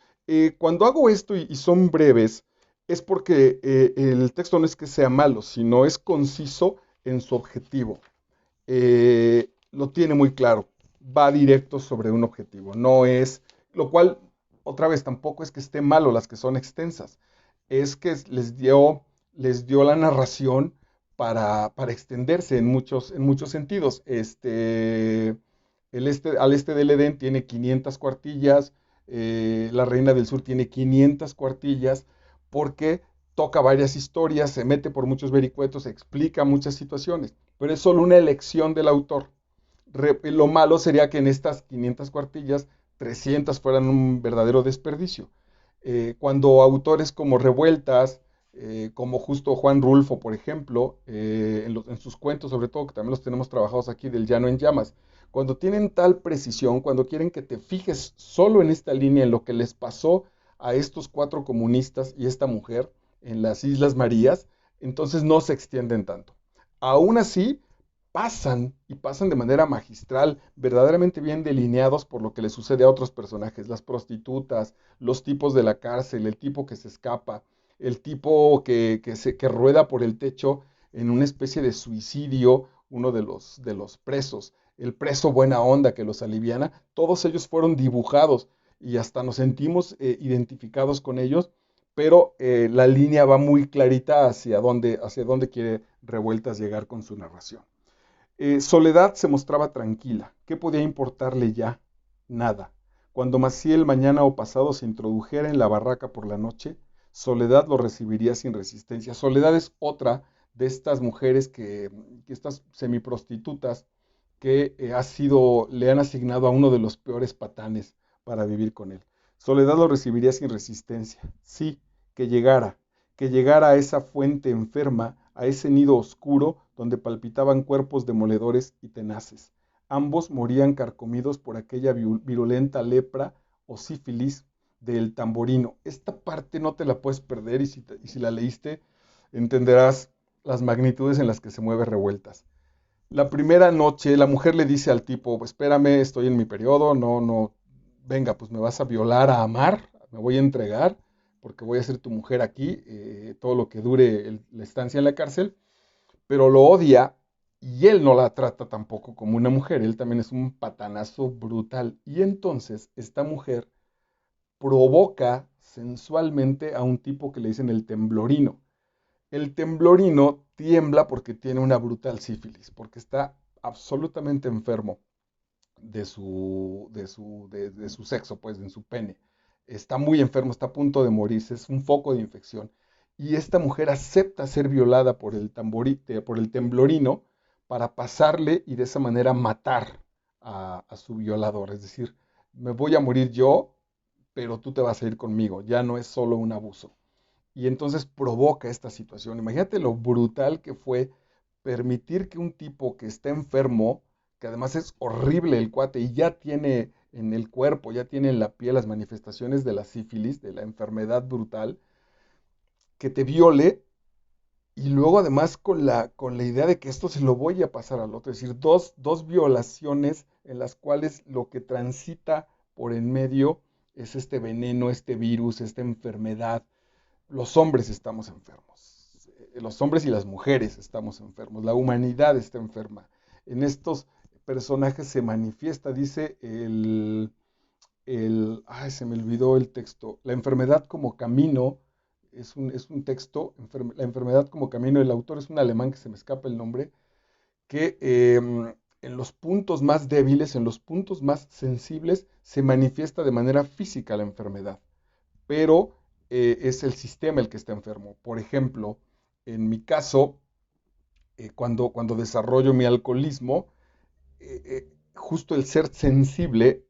Cuando hago esto y son breves, es porque el texto no es que sea malo, sino es conciso en su objetivo. Lo tiene muy claro, va directo sobre un objetivo, no es, lo cual, otra vez, tampoco es que esté malo las que son extensas, es que les dio la narración para extenderse en muchos sentidos. Al este del Edén tiene 500 cuartillas, la Reina del Sur tiene 500 cuartillas, porque toca varias historias, se mete por muchos vericuetos, explica muchas situaciones, pero es solo una elección del autor. Lo malo sería que en estas 500 cuartillas, 300 fueran un verdadero desperdicio. Cuando autores como Revueltas, como justo Juan Rulfo, por ejemplo, en sus cuentos, sobre todo, que también los tenemos trabajados aquí del Llano en Llamas, cuando tienen tal precisión, cuando quieren que te fijes solo en esta línea, en lo que les pasó a estos cuatro comunistas y esta mujer en las Islas Marías, entonces no se extienden tanto. Aún así, pasan y pasan de manera magistral, verdaderamente bien delineados por lo que le sucede a otros personajes, las prostitutas, los tipos de la cárcel, el tipo que se escapa, el tipo que rueda por el techo en una especie de suicidio, uno de los presos, el preso buena onda que los aliviana, todos ellos fueron dibujados y hasta nos sentimos identificados con ellos, pero la línea va muy clarita hacia dónde quiere Revueltas llegar con su narración. Soledad se mostraba tranquila. ¿Qué podía importarle ya? Nada. Cuando Maciel mañana o pasado se introdujera en la barraca por la noche, Soledad lo recibiría sin resistencia. Soledad es otra de estas mujeres que estas semiprostitutas que le han asignado a uno de los peores patanes para vivir con él. Soledad lo recibiría sin resistencia. Sí, que llegara a esa fuente enferma, a ese nido oscuro donde palpitaban cuerpos demoledores y tenaces. Ambos morían carcomidos por aquella virulenta lepra o sífilis del tamborino. Esta parte no te la puedes perder y si la leíste entenderás las magnitudes en las que se mueve Revueltas. La primera noche la mujer le dice al tipo, espérame, estoy en mi periodo, no, venga, pues me vas a violar, a amar, me voy a entregar, porque voy a ser tu mujer aquí, todo lo que dure la estancia en la cárcel, pero lo odia y él no la trata tampoco como una mujer, él también es un patanazo brutal. Y entonces esta mujer provoca sensualmente a un tipo que le dicen el temblorino. El temblorino tiembla porque tiene una brutal sífilis, porque está absolutamente enfermo de su sexo, pues, en su pene. Está muy enfermo, está a punto de morirse, es un foco de infección. Y esta mujer acepta ser violada por el temblorino para pasarle y de esa manera matar a su violador. Es decir, me voy a morir yo, pero tú te vas a ir conmigo. Ya no es solo un abuso. Y entonces provoca esta situación. Imagínate lo brutal que fue permitir que un tipo que está enfermo, que además es horrible el cuate y ya tiene en el cuerpo, ya tiene en la piel las manifestaciones de la sífilis, de la enfermedad brutal, que te viole y luego además con la idea de que esto se lo voy a pasar al otro. Es decir, dos violaciones en las cuales lo que transita por en medio es este veneno, este virus, esta enfermedad. Los hombres estamos enfermos, los hombres y las mujeres estamos enfermos, la humanidad está enferma. En estos personajes se manifiesta, dice ay, se me olvidó el texto, la enfermedad como camino, es un texto, la enfermedad como camino, el autor es un alemán que se me escapa el nombre, que en los puntos más débiles, en los puntos más sensibles, se manifiesta de manera física la enfermedad, pero es el sistema el que está enfermo. Por ejemplo, en mi caso, cuando desarrollo mi alcoholismo, justo el ser sensible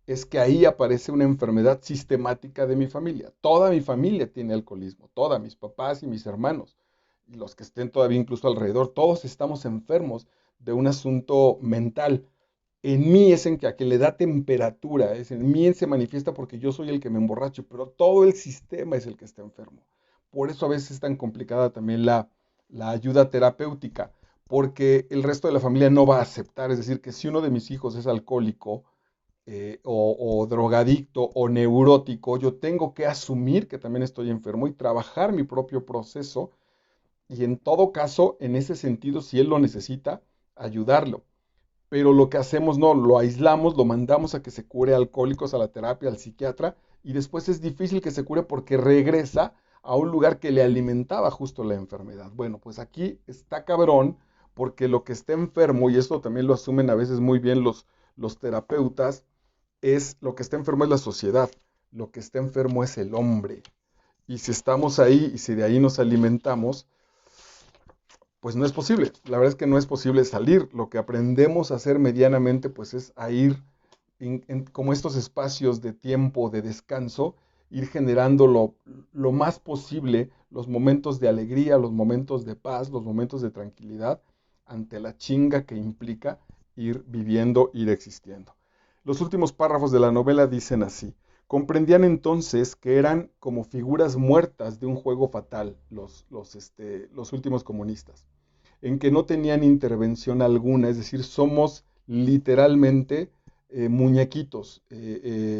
es que ahí aparece una enfermedad sistemática de mi familia. Toda mi familia tiene alcoholismo, toda, mis papás y mis hermanos, y los que estén todavía incluso alrededor, todos estamos enfermos de un asunto mental. En mí es en que a que le da temperatura, es en mí se manifiesta porque yo soy el que me emborracho, pero todo el sistema es el que está enfermo. Por eso a veces es tan complicada también la ayuda terapéutica, porque el resto de la familia no va a aceptar. Es decir, que si uno de mis hijos es alcohólico o drogadicto o neurótico, yo tengo que asumir que también estoy enfermo y trabajar mi propio proceso y en todo caso, en ese sentido, si él lo necesita, ayudarlo. Pero lo que hacemos no, lo aislamos, lo mandamos a que se cure alcohólicos a la terapia, al psiquiatra, y después es difícil que se cure porque regresa a un lugar que le alimentaba justo la enfermedad. Bueno, pues aquí está cabrón, porque lo que está enfermo, y esto también lo asumen a veces muy bien los terapeutas, es lo que está enfermo es la sociedad, lo que está enfermo es el hombre. Y si estamos ahí y si de ahí nos alimentamos, pues no es posible. La verdad es que no es posible salir. Lo que aprendemos a hacer medianamente, pues es a ir como estos espacios de tiempo, de descanso, ir generando lo más posible los momentos de alegría, los momentos de paz, los momentos de tranquilidad ante la chinga que implica ir viviendo, ir existiendo. Los últimos párrafos de la novela dicen así. Comprendían entonces que eran como figuras muertas de un juego fatal los últimos comunistas, en que no tenían intervención alguna, es decir, somos literalmente muñequitos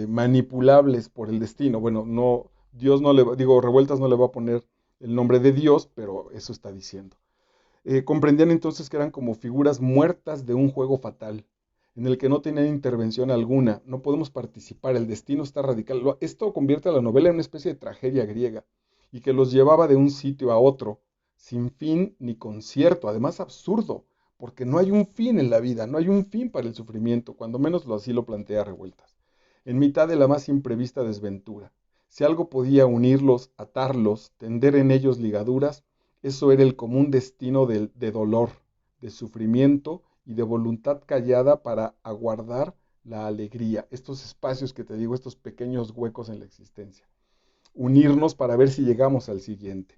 manipulables por el destino. Bueno, no, Dios no le, digo, Revueltas no le va a poner el nombre de Dios, pero eso está diciendo. Comprendían entonces que eran como figuras muertas de un juego fatal, en el que no tenían intervención alguna, no podemos participar, el destino está radical. Esto convierte a la novela en una especie de tragedia griega, y que los llevaba de un sitio a otro, sin fin ni concierto, además absurdo, porque no hay un fin en la vida, no hay un fin para el sufrimiento, cuando menos así lo plantea Revueltas, en mitad de la más imprevista desventura. Si algo podía unirlos, atarlos, tender en ellos ligaduras, eso era el común destino de dolor, de sufrimiento y de voluntad callada para aguardar la alegría. Estos espacios que te digo, estos pequeños huecos en la existencia. Unirnos para ver si llegamos al siguiente.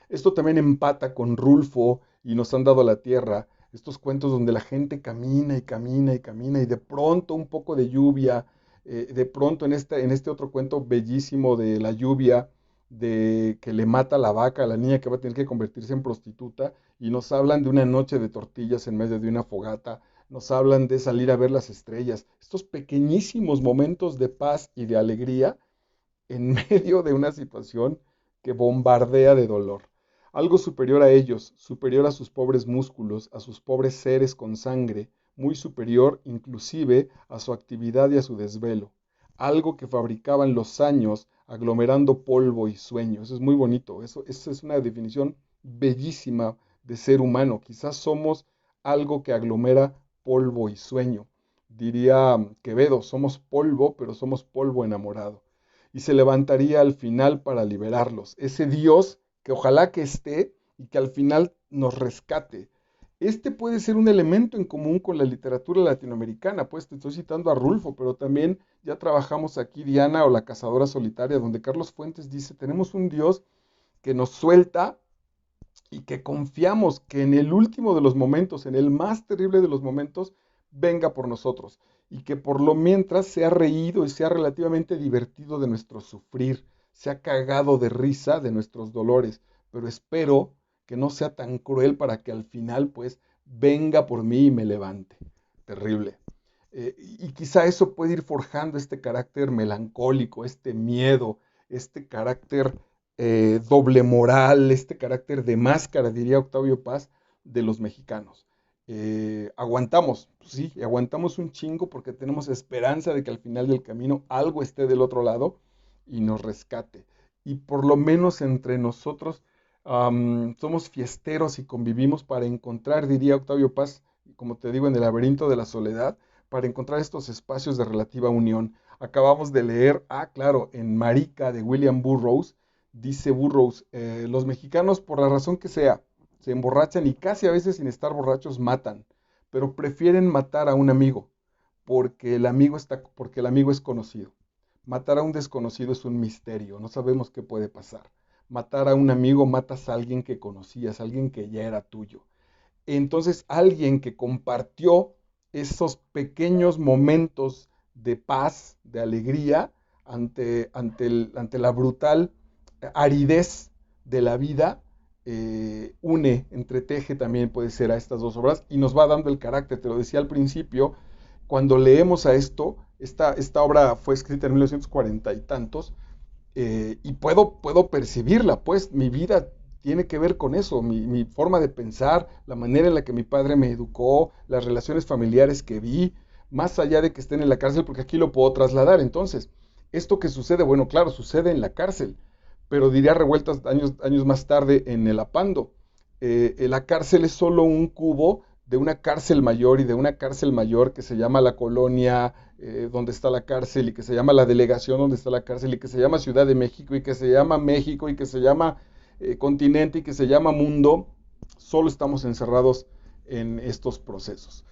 Esto también empata con Rulfo y Nos han dado la tierra, estos cuentos donde la gente camina y camina y camina y de pronto un poco de lluvia, de pronto en este otro cuento bellísimo de la lluvia, de que le mata la vaca a la niña que va a tener que convertirse en prostituta, y nos hablan de una noche de tortillas en medio de una fogata, nos hablan de salir a ver las estrellas, estos pequeñísimos momentos de paz y de alegría en medio de una situación que bombardea de dolor. Algo superior a ellos, superior a sus pobres músculos, a sus pobres seres con sangre, muy superior inclusive a su actividad y a su desvelo. Algo que fabricaban los años aglomerando polvo y sueño. Eso es muy bonito. Eso es una definición bellísima de ser humano. Quizás somos algo que aglomera polvo y sueño. Diría Quevedo, somos polvo, pero somos polvo enamorado. Y se levantaría al final para liberarlos. Ese Dios que ojalá que esté y que al final nos rescate. Este puede ser un elemento en común con la literatura latinoamericana, pues te estoy citando a Rulfo, pero también ya trabajamos aquí Diana o La Cazadora Solitaria, donde Carlos Fuentes dice, tenemos un Dios que nos suelta y que confiamos que en el último de los momentos, en el más terrible de los momentos, venga por nosotros y que por lo mientras se ha reído y se ha relativamente divertido de nuestro sufrir, se ha cagado de risa de nuestros dolores, pero espero que no sea tan cruel para que al final pues venga por mí y me levante. Terrible. Y quizá eso puede ir forjando este carácter melancólico, este miedo, este carácter doble moral, este carácter de máscara, diría Octavio Paz, de los mexicanos. Aguantamos, sí, y aguantamos un chingo porque tenemos esperanza de que al final del camino algo esté del otro lado y nos rescate. Y por lo menos entre nosotros somos fiesteros y convivimos para encontrar, diría Octavio Paz, como te digo, en el laberinto de la soledad, para encontrar estos espacios de relativa unión. Acabamos de leer, claro, en Marica de William Burroughs, dice Burroughs, los mexicanos, por la razón que sea, se emborrachan y casi a veces sin estar borrachos matan, pero prefieren matar a un amigo porque el amigo es conocido. Matar a un desconocido es un misterio, no sabemos qué puede pasar. Matar a un amigo, matas a alguien que conocías, a alguien que ya era tuyo. Entonces, alguien que compartió esos pequeños momentos de paz, de alegría, ante la brutal aridez de la vida, entreteje también puede ser a estas dos obras y nos va dando el carácter. Te lo decía al principio, cuando leemos a esta obra fue escrita en 1940 y tantos, y puedo percibirla, pues mi vida tiene que ver con eso, mi forma de pensar, la manera en la que mi padre me educó, las relaciones familiares que vi, más allá de que estén en la cárcel, porque aquí lo puedo trasladar. Entonces, esto que sucede, bueno, claro, sucede en la cárcel, pero diría revueltas años más tarde en el Apando. La cárcel es solo un cubo de una cárcel mayor y de una cárcel mayor que se llama la colonia donde está la cárcel y que se llama la delegación donde está la cárcel y que se llama Ciudad de México y que se llama México y que se llama continente y que se llama mundo. Solo estamos encerrados en estos procesos.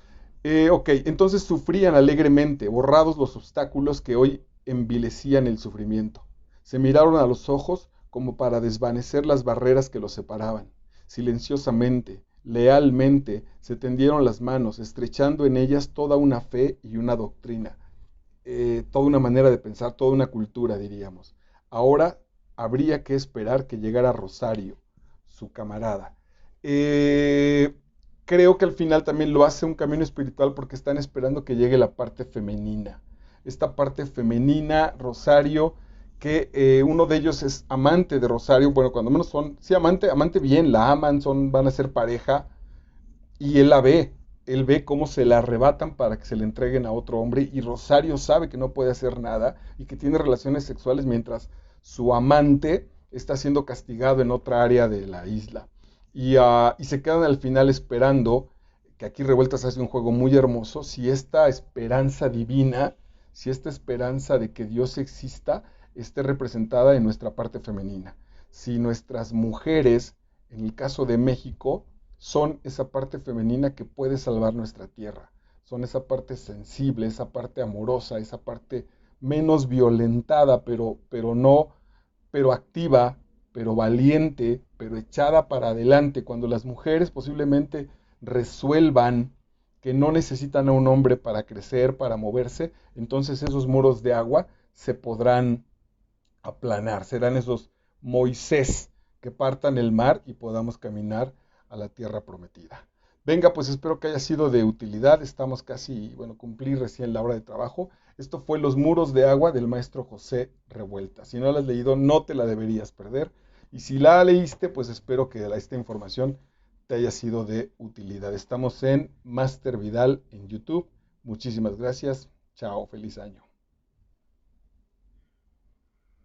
Ok, entonces sufrían alegremente, borrados los obstáculos que hoy envilecían el sufrimiento. Se miraron a los ojos como para desvanecer las barreras que los separaban. Silenciosamente, lealmente, se tendieron las manos, estrechando en ellas toda una fe y una doctrina, toda una manera de pensar, toda una cultura, diríamos. Ahora habría que esperar que llegara Rosario, su camarada. Eh, Creo que al final también lo hace un camino espiritual porque están esperando que llegue la parte femenina. Esta parte femenina, Rosario, que uno de ellos es amante de Rosario, bueno, cuando menos son, sí, amante bien, la aman, van a ser pareja, y él ve cómo se la arrebatan para que se le entreguen a otro hombre, y Rosario sabe que no puede hacer nada y que tiene relaciones sexuales mientras su amante está siendo castigado en otra área de la isla. Y se quedan al final esperando, que aquí Revueltas hace un juego muy hermoso, si esta esperanza divina, si esta esperanza de que Dios exista, esté representada en nuestra parte femenina. Si nuestras mujeres, en el caso de México, son esa parte femenina que puede salvar nuestra tierra, son esa parte sensible, esa parte amorosa, esa parte menos violentada, pero no, pero activa, pero valiente, pero echada para adelante, cuando las mujeres posiblemente resuelvan que no necesitan a un hombre para crecer, para moverse, entonces esos muros de agua se podrán aplanar, serán esos Moisés que partan el mar y podamos caminar a la tierra prometida. Venga, pues espero que haya sido de utilidad. Estamos casi, bueno, cumplí recién la hora de trabajo. Esto fue Los muros de agua del maestro José Revuelta. Si no la has leído, no te la deberías perder. Y si la leíste, pues espero que esta información te haya sido de utilidad. Estamos en Master Vidal en YouTube. Muchísimas gracias. Chao, feliz año.